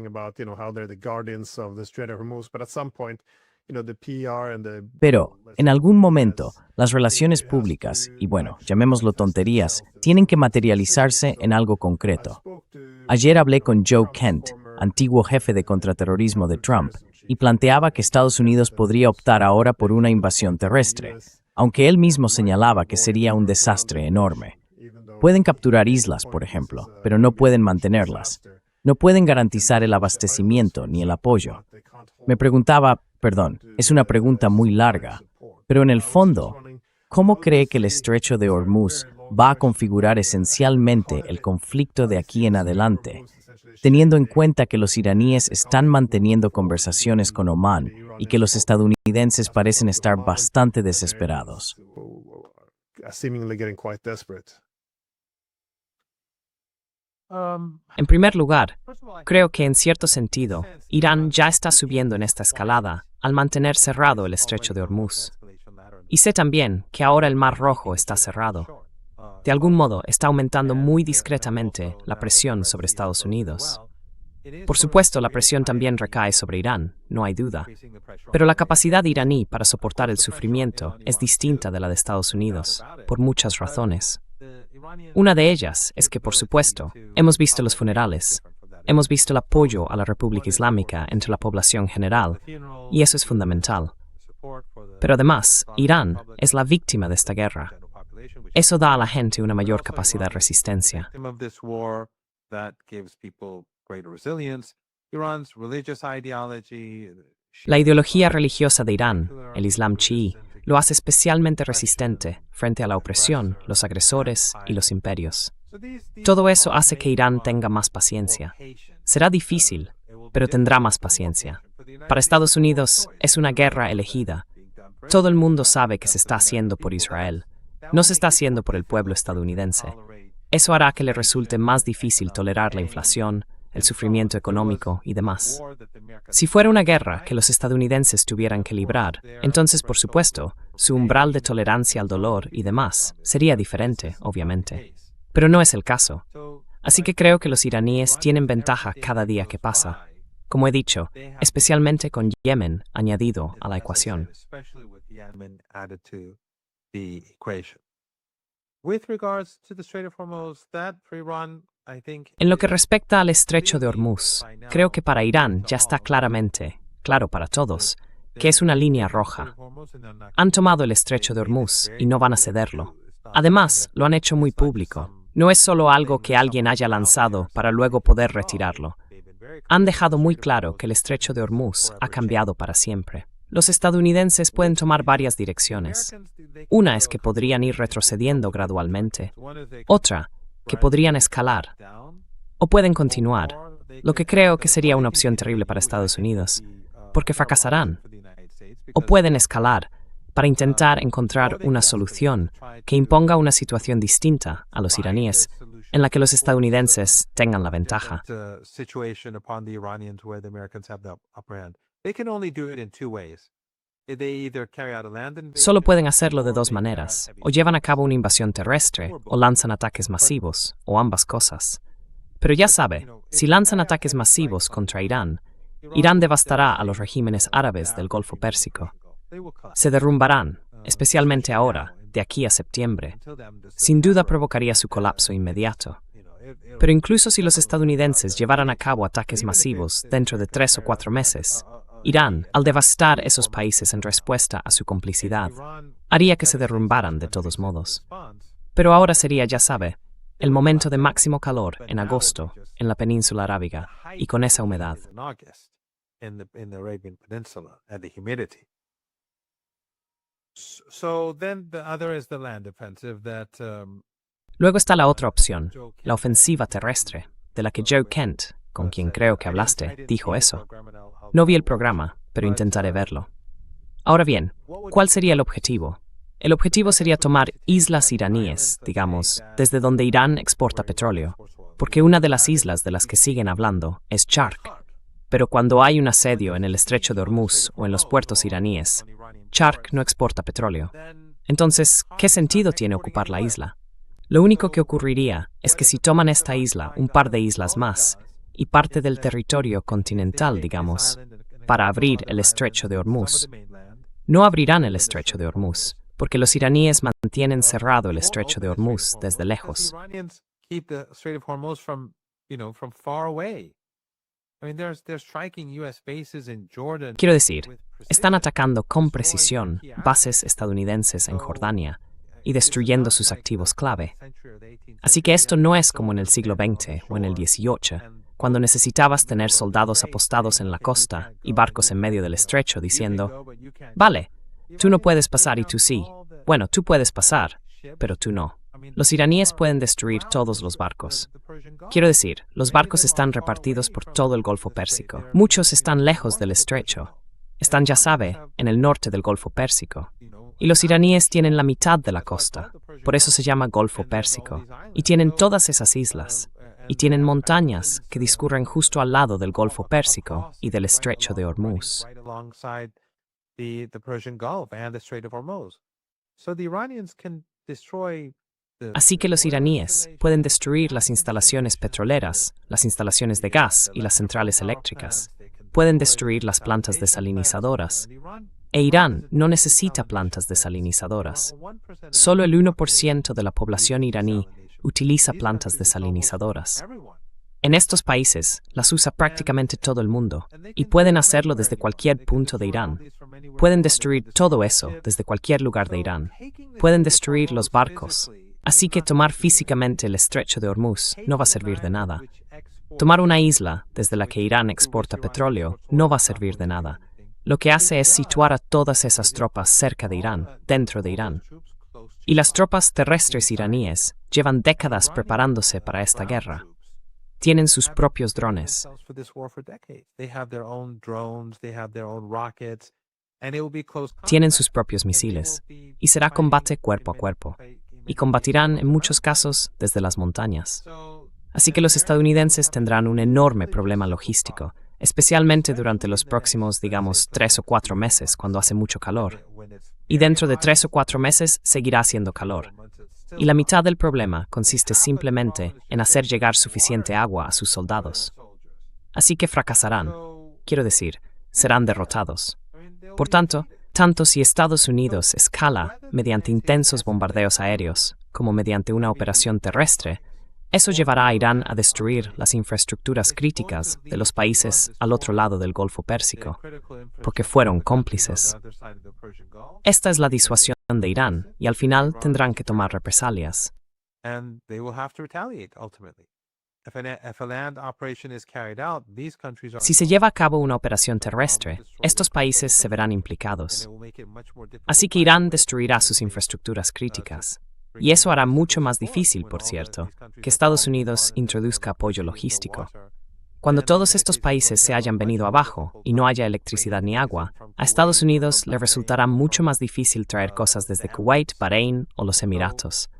Speaker 1: Pero, en algún momento, las relaciones públicas, y bueno, llamémoslo tonterías, tienen que materializarse en algo concreto. Ayer hablé con Joe Kent, antiguo jefe de contraterrorismo de Trump, y planteaba que Estados Unidos podría optar ahora por una invasión terrestre, aunque él mismo señalaba que sería un desastre enorme. Pueden capturar islas, por ejemplo, pero no pueden mantenerlas. No pueden garantizar el abastecimiento ni el apoyo. Me preguntaba, es una pregunta muy larga, pero en el fondo, ¿cómo cree que el estrecho de Hormuz va a configurar esencialmente el conflicto de aquí en adelante, teniendo en cuenta que los iraníes están manteniendo conversaciones con Omán y que los estadounidenses parecen estar bastante desesperados?
Speaker 2: En primer lugar, creo que en cierto sentido, Irán ya está subiendo en esta escalada al mantener cerrado el estrecho de Hormuz. Y sé también que ahora el Mar Rojo está cerrado. De algún modo, está aumentando muy discretamente la presión sobre Estados Unidos. Por supuesto, la presión también recae sobre Irán, no hay duda. Pero la capacidad iraní para soportar el sufrimiento es distinta de la de Estados Unidos, por muchas razones. Una de ellas es que, por supuesto, hemos visto los funerales, hemos visto el apoyo a la República Islámica entre la población general, y eso es fundamental. Pero además, Irán es la víctima de esta guerra. Eso da a la gente una mayor capacidad de resistencia. La ideología religiosa de Irán, el Islam chií, lo hace especialmente resistente frente a la opresión, los agresores y los imperios. Todo eso hace que Irán tenga más paciencia. Será difícil, pero tendrá más paciencia. Para Estados Unidos es una guerra elegida. Todo el mundo sabe que se está haciendo por Israel. No se está haciendo por el pueblo estadounidense. Eso hará que le resulte más difícil tolerar la inflación, el sufrimiento económico y demás. Si fuera una guerra que los estadounidenses tuvieran que librar, entonces, por supuesto, su umbral de tolerancia al dolor y demás sería diferente, obviamente. Pero no es el caso. Así que creo que los iraníes tienen ventaja cada día que pasa. Como he dicho, especialmente con Yemen añadido a la ecuación. En lo que respecta al estrecho de Hormuz, creo que para Irán ya está claramente, claro para todos, que es una línea roja. Han tomado el estrecho de Hormuz y no van a cederlo. Además, lo han hecho muy público. No es solo algo que alguien haya lanzado para luego poder retirarlo. Han dejado muy claro que el estrecho de Hormuz ha cambiado para siempre. Los estadounidenses pueden tomar varias direcciones. Una es que podrían ir retrocediendo gradualmente. Otra, que podrían escalar. O pueden continuar, lo que creo que sería una opción terrible para Estados Unidos, porque fracasarán. O pueden escalar para intentar encontrar una solución que imponga una situación distinta a los iraníes, en la que los estadounidenses tengan la ventaja. Solo pueden hacerlo de dos maneras, o llevan a cabo una invasión terrestre, o lanzan ataques masivos, o ambas cosas. Pero ya sabe, si lanzan ataques masivos contra Irán, Irán devastará a los regímenes árabes del Golfo Pérsico. Se derrumbarán, especialmente ahora, de aquí a septiembre. Sin duda provocaría su colapso inmediato. Pero incluso si los estadounidenses llevaran a cabo ataques masivos dentro de 3 o 4 meses, Irán, al devastar esos países en respuesta a su complicidad, haría que se derrumbaran de todos modos. Pero ahora sería, ya sabe, el momento de máximo calor en agosto en la península arábiga y con esa humedad. Luego está la otra opción, la ofensiva terrestre, de la que Joe Kent, con quien creo que hablaste, dijo eso. No vi el programa, pero intentaré verlo. Ahora bien, ¿cuál sería el objetivo? El objetivo sería tomar islas iraníes, digamos, desde donde Irán exporta petróleo, porque una de las islas de las que siguen hablando es Chark. Pero cuando hay un asedio en el estrecho de Hormuz o en los puertos iraníes, Chark no exporta petróleo. Entonces, ¿qué sentido tiene ocupar la isla? Lo único que ocurriría es que si toman esta isla, un par de islas más, y parte del territorio continental, digamos, para abrir el estrecho de Hormuz, no abrirán el estrecho de Hormuz, porque los iraníes mantienen cerrado el estrecho de Hormuz desde lejos. Quiero decir, están atacando con precisión bases estadounidenses en Jordania y destruyendo sus activos clave. Así que esto no es como en el siglo XX o en el XVIII, cuando necesitabas tener soldados apostados en la costa y barcos en medio del estrecho diciendo, vale, tú no puedes pasar y tú sí. Bueno, tú puedes pasar, pero tú no. Los iraníes pueden destruir todos los barcos. Quiero decir, los barcos están repartidos por todo el Golfo Pérsico. Muchos están lejos del estrecho. Están, ya sabe, en el norte del Golfo Pérsico. Y los iraníes tienen la mitad de la costa. Por eso se llama Golfo Pérsico. Y tienen todas esas islas. Y tienen montañas que discurren justo al lado del Golfo Pérsico y del estrecho de Hormuz. Así que los iraníes pueden destruir las instalaciones petroleras, las instalaciones de gas y las centrales eléctricas. Pueden destruir las plantas desalinizadoras. E Irán no necesita plantas desalinizadoras. Solo el 1% de la población iraní utiliza plantas desalinizadoras. En estos países las usa prácticamente todo el mundo y pueden hacerlo desde cualquier punto de Irán. Pueden destruir todo eso desde cualquier lugar de Irán. Pueden destruir los barcos. Así que tomar físicamente el estrecho de Hormuz no va a servir de nada. Tomar una isla desde la que Irán exporta petróleo no va a servir de nada. Lo que hace es situar a todas esas tropas cerca de Irán, dentro de Irán. Y las tropas terrestres iraníes llevan décadas preparándose para esta guerra. Tienen sus propios drones. Tienen sus propios misiles. Y será combate cuerpo a cuerpo. Y combatirán en muchos casos desde las montañas. Así que los estadounidenses tendrán un enorme problema logístico, especialmente durante los próximos, digamos, 3 o 4 meses, cuando hace mucho calor. Y dentro de 3 o 4 meses seguirá haciendo calor. Y la mitad del problema consiste simplemente en hacer llegar suficiente agua a sus soldados. Así que fracasarán. Quiero decir, serán derrotados. Por tanto si Estados Unidos escala mediante intensos bombardeos aéreos, como mediante una operación terrestre, eso llevará a Irán a destruir las infraestructuras críticas de los países al otro lado del Golfo Pérsico, porque fueron cómplices. Esta es la disuasión de Irán, y al final tendrán que tomar represalias. Si se lleva a cabo una operación terrestre, estos países se verán implicados. Así que Irán destruirá sus infraestructuras críticas. Y eso hará mucho más difícil, por cierto, que Estados Unidos introduzca apoyo logístico. Cuando todos estos países se hayan venido abajo y no haya electricidad ni agua, a Estados Unidos le resultará mucho más difícil traer cosas desde Kuwait, Bahrein o los Emiratos.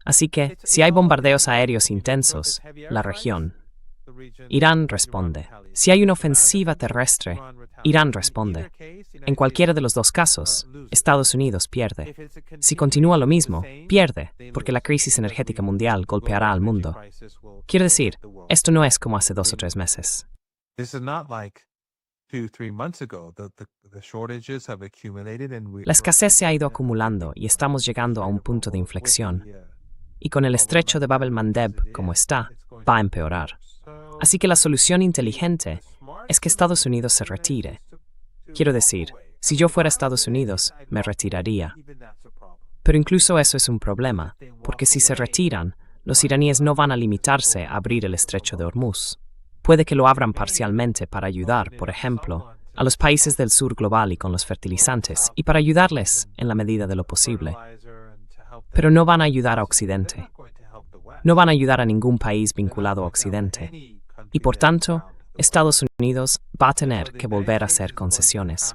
Speaker 2: Así que, si hay bombardeos aéreos intensos, la región. Irán responde. Si hay una ofensiva terrestre, Irán responde. En cualquiera de los dos casos, Estados Unidos pierde. Si continúa lo mismo, pierde, porque la crisis energética mundial golpeará al mundo. Quiero decir, esto no es como hace 2 o 3 meses. La escasez se ha ido acumulando y estamos llegando a un punto de inflexión. Y con el estrecho de Bab el-Mandeb como está, va a empeorar. Así que la solución inteligente es que Estados Unidos se retire. Quiero decir, si yo fuera Estados Unidos, me retiraría. Pero incluso eso es un problema, porque si se retiran, los iraníes no van a limitarse a abrir el estrecho de Hormuz. Puede que lo abran parcialmente para ayudar, por ejemplo, a los países del sur global y con los fertilizantes, y para ayudarles en la medida de lo posible. Pero no van a ayudar a Occidente. No van a ayudar a ningún país vinculado a Occidente. Y por tanto, Estados Unidos va a tener que volver a hacer concesiones.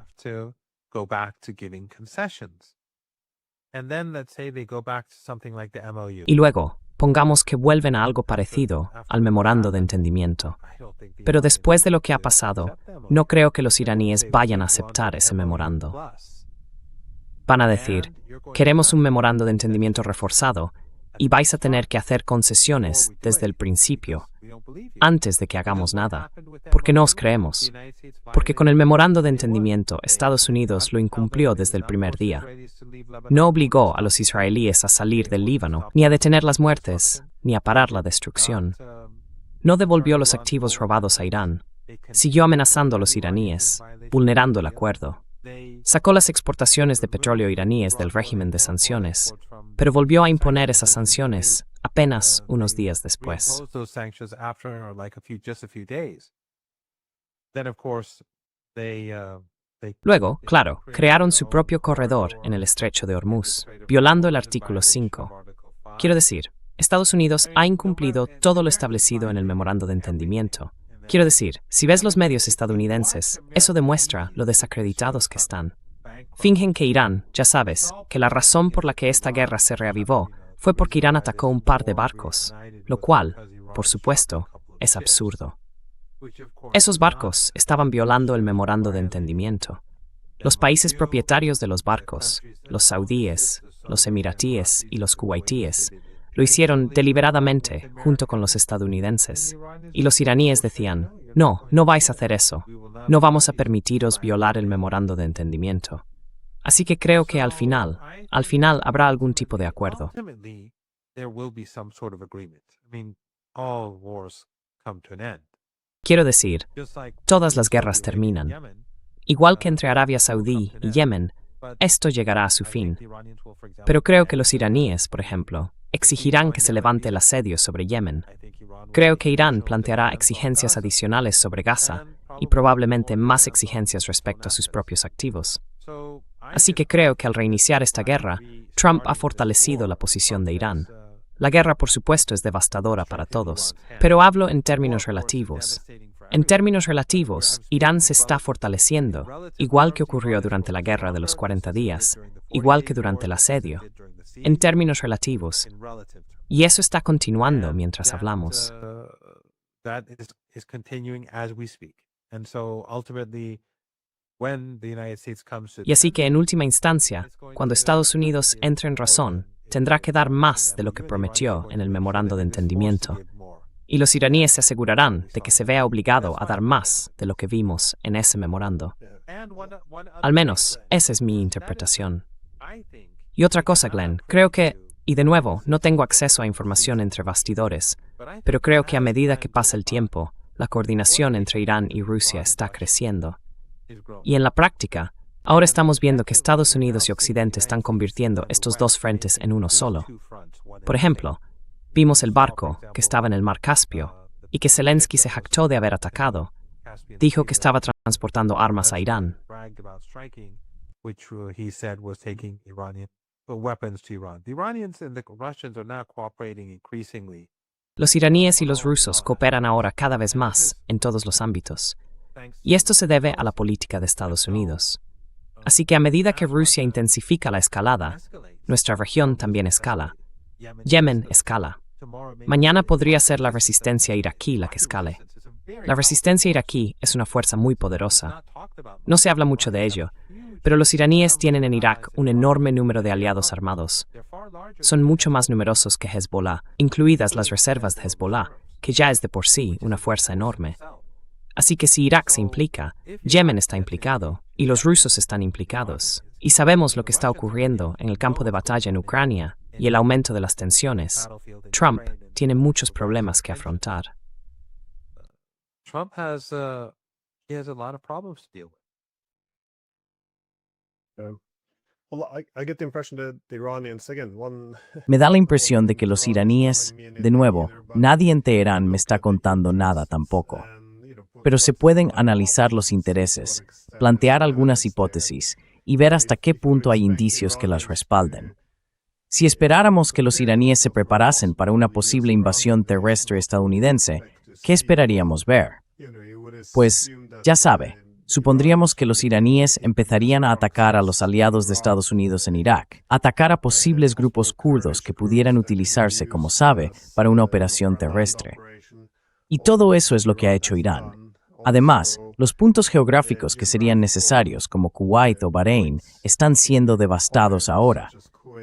Speaker 2: Y luego, pongamos que vuelven a algo parecido al memorando de entendimiento. Pero después de lo que ha pasado, no creo que los iraníes vayan a aceptar ese memorando. Van a decir, queremos un memorando de entendimiento reforzado y vais a tener que hacer concesiones desde el principio, antes de que hagamos nada, porque no os creemos. Porque con el memorando de entendimiento, Estados Unidos lo incumplió desde el primer día. No obligó a los israelíes a salir del Líbano, ni a detener las muertes, ni a parar la destrucción. No devolvió los activos robados a Irán. Siguió amenazando a los iraníes, vulnerando el acuerdo. Sacó las exportaciones de petróleo iraníes del régimen de sanciones, pero volvió a imponer esas sanciones apenas unos días después. Luego, claro, crearon su propio corredor en el estrecho de Hormuz, violando el artículo 5. Quiero decir, Estados Unidos ha incumplido todo lo establecido en el memorando de entendimiento. Quiero decir, si ves los medios estadounidenses, eso demuestra lo desacreditados que están. Fingen que Irán, ya sabes, que la razón por la que esta guerra se reavivó fue porque Irán atacó un par de barcos, lo cual, por supuesto, es absurdo. Esos barcos estaban violando el memorando de entendimiento. Los países propietarios de los barcos, los saudíes, los emiratíes y los kuwaitíes, lo hicieron deliberadamente junto con los estadounidenses. Y los iraníes decían, no vais a hacer eso. No vamos a permitiros violar el memorando de entendimiento. Así que creo que al final habrá algún tipo de acuerdo.
Speaker 3: there will be some sort of agreement. I mean, all wars come to an end.
Speaker 2: Quiero decir,
Speaker 3: Just like
Speaker 2: todas las
Speaker 3: between
Speaker 2: guerras
Speaker 3: Saudi Arabia and
Speaker 2: terminan.
Speaker 3: Yemen,
Speaker 2: Igual que entre Arabia Saudí y Yemen,
Speaker 3: but
Speaker 2: esto llegará a su
Speaker 3: I think
Speaker 2: fin.
Speaker 3: the Iranians will, for example,
Speaker 2: Pero creo que
Speaker 3: end
Speaker 2: los iraníes, por ejemplo, exigirán que se levante el asedio sobre Yemen.
Speaker 3: I think Iran will
Speaker 2: Creo
Speaker 3: make
Speaker 2: que Irán
Speaker 3: additional
Speaker 2: planteará
Speaker 3: demands on
Speaker 2: exigencias
Speaker 3: Gaza,
Speaker 2: adicionales sobre Gaza
Speaker 3: and
Speaker 2: y
Speaker 3: probably
Speaker 2: probablemente
Speaker 3: more
Speaker 2: más
Speaker 3: demands on
Speaker 2: exigencias
Speaker 3: Israel
Speaker 2: respecto a sus
Speaker 3: assets.
Speaker 2: propios activos.
Speaker 3: So, I
Speaker 2: Así que
Speaker 3: just
Speaker 2: creo
Speaker 3: think
Speaker 2: que al
Speaker 3: that
Speaker 2: reiniciar esta guerra, Trump ha fortalecido la posición de Irán. La guerra, por supuesto, es devastadora para todos, pero hablo en términos relativos. En términos relativos, Irán se está fortaleciendo, igual que ocurrió durante la guerra de los 40 días, igual que durante el asedio. En términos relativos. Y eso está continuando mientras hablamos.
Speaker 3: That is continuing as we speak. And so ultimately, when the United States comes to
Speaker 2: Y así que en última instancia, cuando Estados Unidos entre en razón, tendrá que dar más de lo que prometió en el memorando de entendimiento. Y los iraníes se asegurarán de que se vea obligado a dar más de lo que vimos en ese memorando. Al menos, esa es mi interpretación. Y otra cosa, Glenn, creo que, y de nuevo, no tengo acceso a información entre bastidores, pero creo que a medida que pasa el tiempo, la coordinación entre Irán y Rusia está creciendo. Y en la práctica, ahora estamos viendo que Estados Unidos y Occidente están convirtiendo estos dos frentes en uno solo. Por ejemplo, vimos el barco que estaba en el Mar Caspio y que Zelensky se jactó de haber atacado. Dijo que estaba transportando armas a Irán.
Speaker 3: Which he said was taking Iranian weapons to Iran. The Iranians and the Russians are now cooperating increasingly.
Speaker 2: Los iraníes y los rusos cooperan ahora cada vez más en todos los ámbitos. Y esto se debe a la política de Estados Unidos. Así que a medida que Rusia intensifica la escalada, nuestra región también escala. Yemen escala. Mañana podría ser la resistencia iraquí la que escale. La resistencia iraquí es una fuerza muy poderosa. No se habla mucho de ello, pero los iraníes tienen en Irak un enorme número de aliados armados. Son mucho más numerosos que Hezbollah, incluidas las reservas de Hezbollah, que ya es de por sí una fuerza enorme. Así que si Irak se implica, Yemen está implicado, y los rusos están implicados. Y sabemos lo que está ocurriendo en el campo de batalla en Ucrania y el aumento de las tensiones. Trump tiene muchos problemas que afrontar.
Speaker 3: Trump has a lot of problems to deal with.
Speaker 4: Well, I get the impression that the Iranians, again,
Speaker 1: Me da la impresión de que los iraníes, de nuevo, nadie en Teherán me está contando nada tampoco. Pero se pueden analizar los intereses, plantear algunas hipótesis y ver hasta qué punto hay indicios que las respalden. Si esperáramos que los iraníes se preparasen para una posible invasión terrestre estadounidense, ¿qué esperaríamos ver? Pues, ya sabe, supondríamos que los iraníes empezarían a atacar a los aliados de Estados Unidos en Irak, atacar a posibles grupos kurdos que pudieran utilizarse, como sabe, para una operación terrestre. Y todo eso es lo que ha hecho Irán. Además, los puntos geográficos que serían necesarios, como Kuwait o Bahrein, están siendo devastados ahora.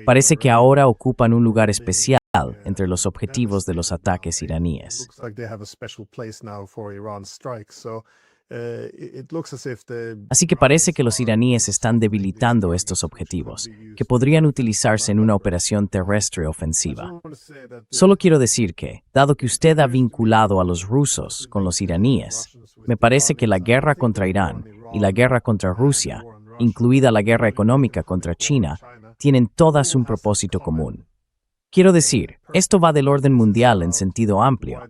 Speaker 1: Parece que ahora ocupan un lugar especial entre los objetivos de los ataques iraníes. Así que parece que los iraníes están debilitando estos objetivos, que podrían utilizarse en una operación terrestre ofensiva. Solo quiero decir que, dado que usted ha vinculado a los rusos con los iraníes, me parece que la guerra contra Irán y la guerra contra Rusia, incluida la guerra económica contra China, tienen todas un propósito común. Quiero decir, esto va del orden mundial en sentido amplio.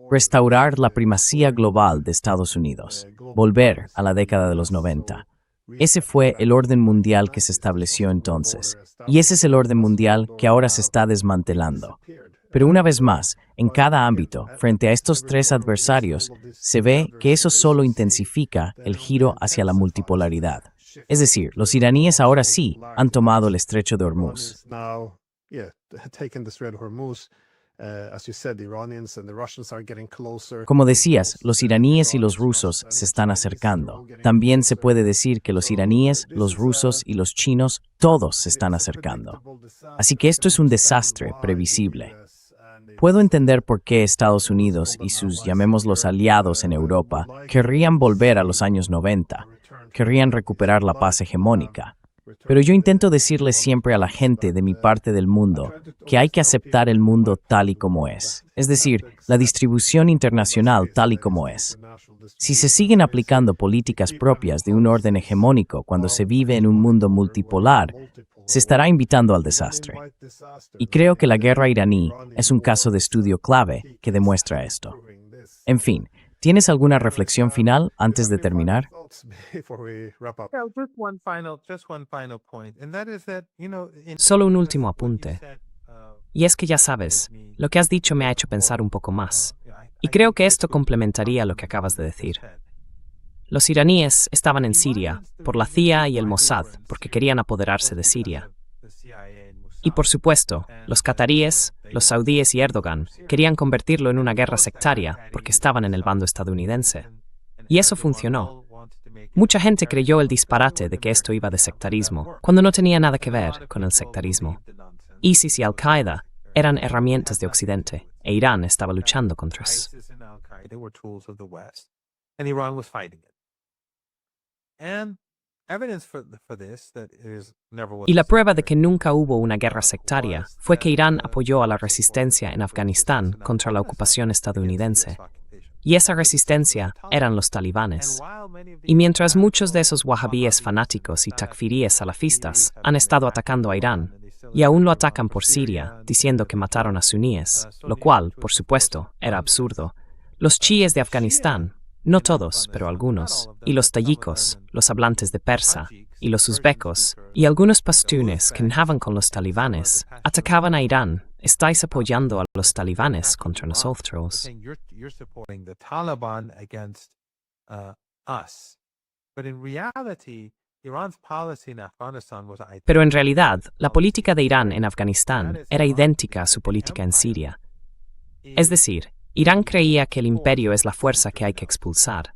Speaker 1: Restaurar la primacía global de Estados Unidos. Volver a la década de los 90. Ese fue el orden mundial que se estableció entonces. Y ese es el orden mundial que ahora se está desmantelando. Pero una vez más, en cada ámbito, frente a estos tres adversarios, se ve que eso solo intensifica el giro hacia la multipolaridad. Es decir, los iraníes ahora sí han tomado el estrecho de Hormuz. Como decías, los iraníes y los rusos se están acercando. También se puede decir que los iraníes, los rusos y los chinos, todos se están acercando. Así que esto es un desastre previsible. Puedo entender por qué Estados Unidos y sus, llamémoslos, aliados en Europa, querrían volver a los años 90, querrían recuperar la paz hegemónica. Pero yo intento decirle siempre a la gente de mi parte del mundo que hay que aceptar el mundo tal y como es decir, la distribución internacional tal y como es. Si se siguen aplicando políticas propias de un orden hegemónico cuando se vive en un mundo multipolar, se estará invitando al desastre. Y creo que la guerra iraní es un caso de estudio clave que demuestra esto. En fin, ¿tienes alguna reflexión final antes de terminar?
Speaker 2: Solo un último apunte. Y es que ya sabes, lo que has dicho me ha hecho pensar un poco más. Y creo que esto complementaría lo que acabas de decir. Los iraníes estaban en Siria por la CIA y el Mossad porque querían apoderarse de Siria. Y por supuesto, los cataríes, los saudíes y Erdogan querían convertirlo en una guerra sectaria porque estaban en el bando estadounidense. Y eso funcionó. Mucha gente creyó el disparate de que esto iba de sectarismo, cuando no tenía nada que ver con el sectarismo. ISIS y Al-Qaeda eran herramientas de Occidente, e Irán estaba luchando contra eso. Y la prueba de que nunca hubo una guerra sectaria fue que Irán apoyó a la resistencia en Afganistán contra la ocupación estadounidense. Y esa resistencia eran los talibanes. Y mientras muchos de esos wahabíes fanáticos y takfiríes salafistas han estado atacando a Irán, y aún lo atacan por Siria, diciendo que mataron a suníes, lo cual, por supuesto, era absurdo, los chiíes de Afganistán, no todos, pero algunos, y los tayikos, los hablantes de persa, y los uzbekos, y algunos pastunes que enjaban con los talibanes, atacaban a Irán. Estáis apoyando a los talibanes contra nosotros. Pero en realidad, la política de Irán en Afganistán era idéntica a su política en Siria. Es decir, Irán creía que el imperio es la fuerza que hay que expulsar,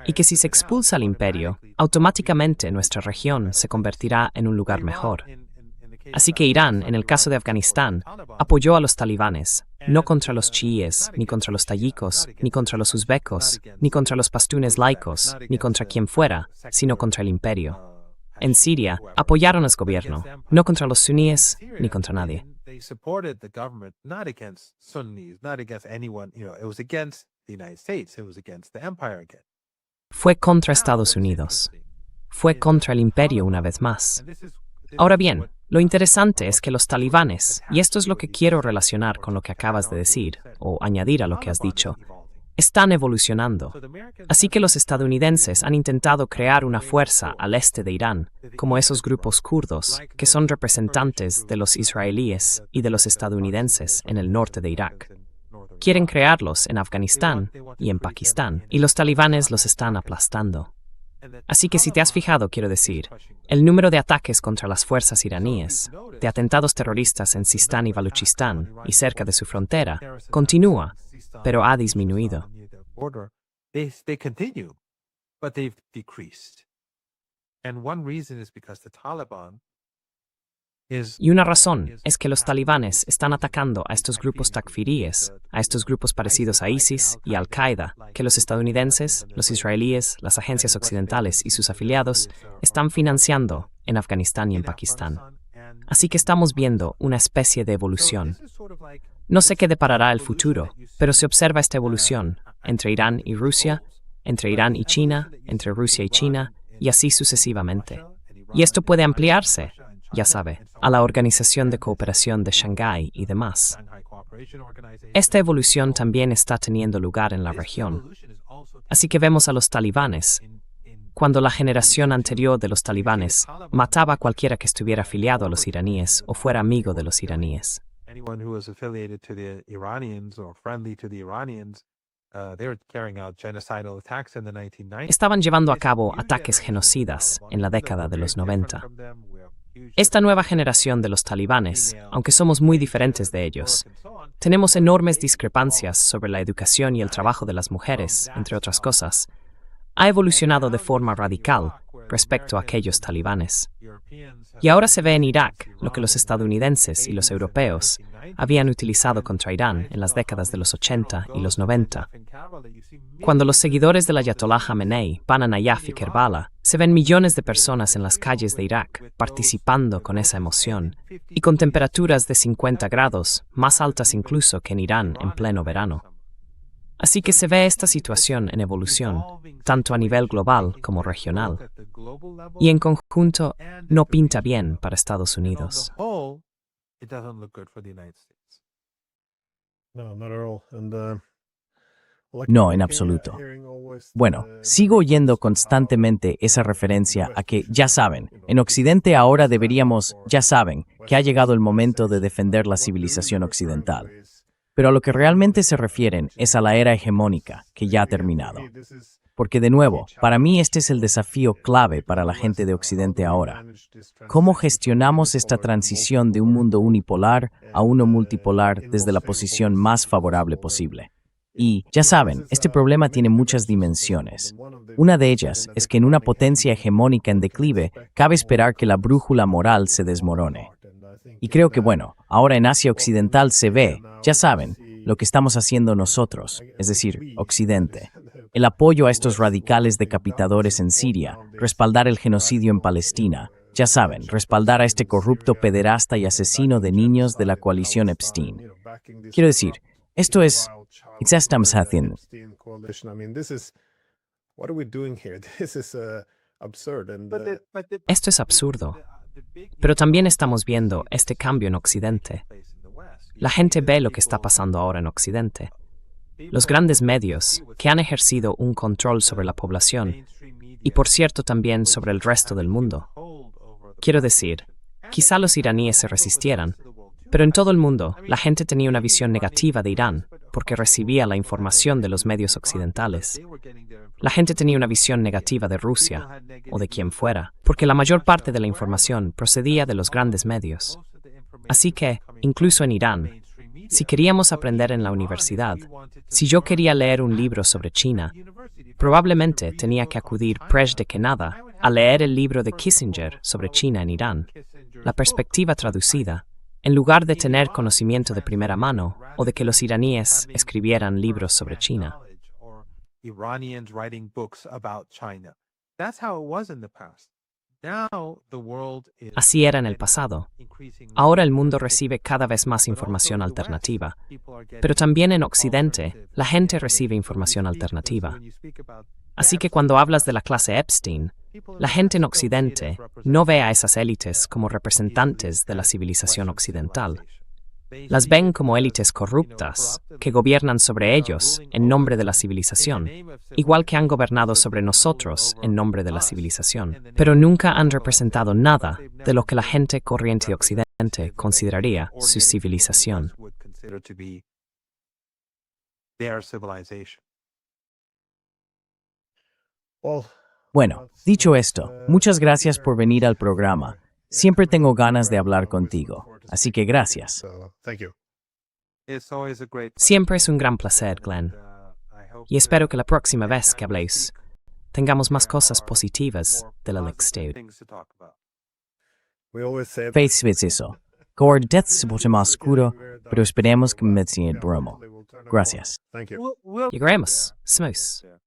Speaker 2: y que si se expulsa al imperio, automáticamente nuestra región se convertirá en un lugar mejor. Así que Irán, en el caso de Afganistán, apoyó a los talibanes, no contra los chiíes, ni contra los tayikos, ni contra los uzbekos, ni contra los pastunes laicos, ni contra quien fuera, sino contra el imperio. En Siria, apoyaron al gobierno, no contra los suníes, ni contra nadie. Fue contra Estados Unidos. Fue contra el imperio una vez más. Ahora bien, lo interesante es que los talibanes, y esto es lo que quiero relacionar con lo que acabas de decir, o añadir a lo que has dicho, están evolucionando. Así que los estadounidenses han intentado crear una fuerza al este de Irán, como esos grupos kurdos, que son representantes de los israelíes y de los estadounidenses en el norte de Irak. Quieren crearlos en Afganistán y en Pakistán, y los talibanes los están aplastando. Así que si te has fijado, quiero decir, el número de ataques contra las fuerzas iraníes, de atentados terroristas en Sistán y Baluchistán y cerca de su frontera, continúa, pero ha disminuido. Y una razón es que los talibanes están atacando a estos grupos takfiríes, a estos grupos parecidos a ISIS y Al-Qaeda, que los estadounidenses, los israelíes, las agencias occidentales y sus afiliados están financiando en Afganistán y en Pakistán. Así que estamos viendo una especie de evolución. No sé qué deparará el futuro, pero se observa esta evolución entre Irán y Rusia, entre Irán y China, entre Rusia y China, y así sucesivamente. Y esto puede ampliarse, ya sabe, a la Organización de Cooperación de Shanghái y demás. Esta evolución también está teniendo lugar en la región. Así que vemos a los talibanes. Cuando la generación anterior de los talibanes mataba a cualquiera que estuviera afiliado a los iraníes o fuera amigo de los iraníes. Estaban llevando a cabo ataques genocidas en la década de los 90. Esta nueva generación de los talibanes, aunque somos muy diferentes de ellos, tenemos enormes discrepancias sobre la educación y el trabajo de las mujeres, entre otras cosas, ha evolucionado de forma radical respecto a aquellos talibanes. Y ahora se ve en Irak lo que los estadounidenses y los europeos habían utilizado contra Irán en las décadas de los 80 y los 90. Cuando los seguidores del Ayatollah Khamenei van a Nayaf y Kerbala, se ven millones de personas en las calles de Irak participando con esa emoción y con temperaturas de 50 grados, más altas incluso que en Irán en pleno verano. Así que se ve esta situación en evolución, tanto a nivel global como regional. Y en conjunto, no pinta bien para Estados Unidos.
Speaker 3: It doesn't look good for the United States.
Speaker 4: No, not at all. And, well,
Speaker 1: No, en absoluto. Bueno, sigo oyendo constantemente esa referencia a que, ya saben, en Occidente ahora deberíamos, ya saben, que ha llegado el momento de defender la civilización occidental. Pero a lo que realmente se refieren es a la era hegemónica, que ya ha terminado. Porque de nuevo, para mí este es el desafío clave para la gente de Occidente ahora. ¿Cómo gestionamos esta transición de un mundo unipolar a uno multipolar desde la posición más favorable posible? Y, ya saben, este problema tiene muchas dimensiones. Una de ellas es que en una potencia hegemónica en declive, cabe esperar que la brújula moral se desmorone. Y creo que, bueno, ahora en Asia Occidental se ve, ya saben, lo que estamos haciendo nosotros, es decir, Occidente. El apoyo a estos radicales decapitadores en Siria, respaldar el genocidio en Palestina, ya saben, respaldar a este corrupto pederasta y asesino de niños de la coalición Epstein. Quiero decir, esto es... ¿Qué estamos haciendo?
Speaker 2: Esto es absurdo. Pero también estamos viendo este cambio en Occidente. La gente ve lo que está pasando ahora en Occidente. Los grandes medios, que han ejercido un control sobre la población, y por cierto también sobre el resto del mundo. Quiero decir, quizá los iraníes se resistieran, pero en todo el mundo la gente tenía una visión negativa de Irán, porque recibía la información de los medios occidentales. La gente tenía una visión negativa de Rusia, o de quien fuera, porque la mayor parte de la información procedía de los grandes medios. Así que, incluso en Irán, si queríamos aprender en la universidad, si yo quería leer un libro sobre China, probablemente tenía que acudir prej de que nada a leer el libro de Kissinger sobre China en Irán, la perspectiva traducida, en lugar de tener conocimiento de primera mano o de que los iraníes escribieran libros sobre China. Así era en el pasado. Ahora el mundo recibe cada vez más información alternativa, pero también en Occidente la gente recibe información alternativa. Así que cuando hablas de la clase Epstein, la gente en Occidente no ve a esas élites como representantes de la civilización occidental. Las ven como élites corruptas que gobiernan sobre ellos en nombre de la civilización, igual que han gobernado sobre nosotros en nombre de la civilización, pero nunca han representado nada de lo que la gente corriente de Occidente consideraría su civilización.
Speaker 1: Bueno, dicho esto, muchas gracias por venir al programa. Siempre tengo ganas de hablar contigo, así que gracias.
Speaker 2: Siempre es un gran placer, Glenn. Y espero que la próxima vez que habléis, tengamos más cosas positivas de la lección.
Speaker 1: Faith es eso. Cord death se puede más oscuro, pero esperemos que me siga el bromo. Gracias.
Speaker 2: Llegaremos. Smooth.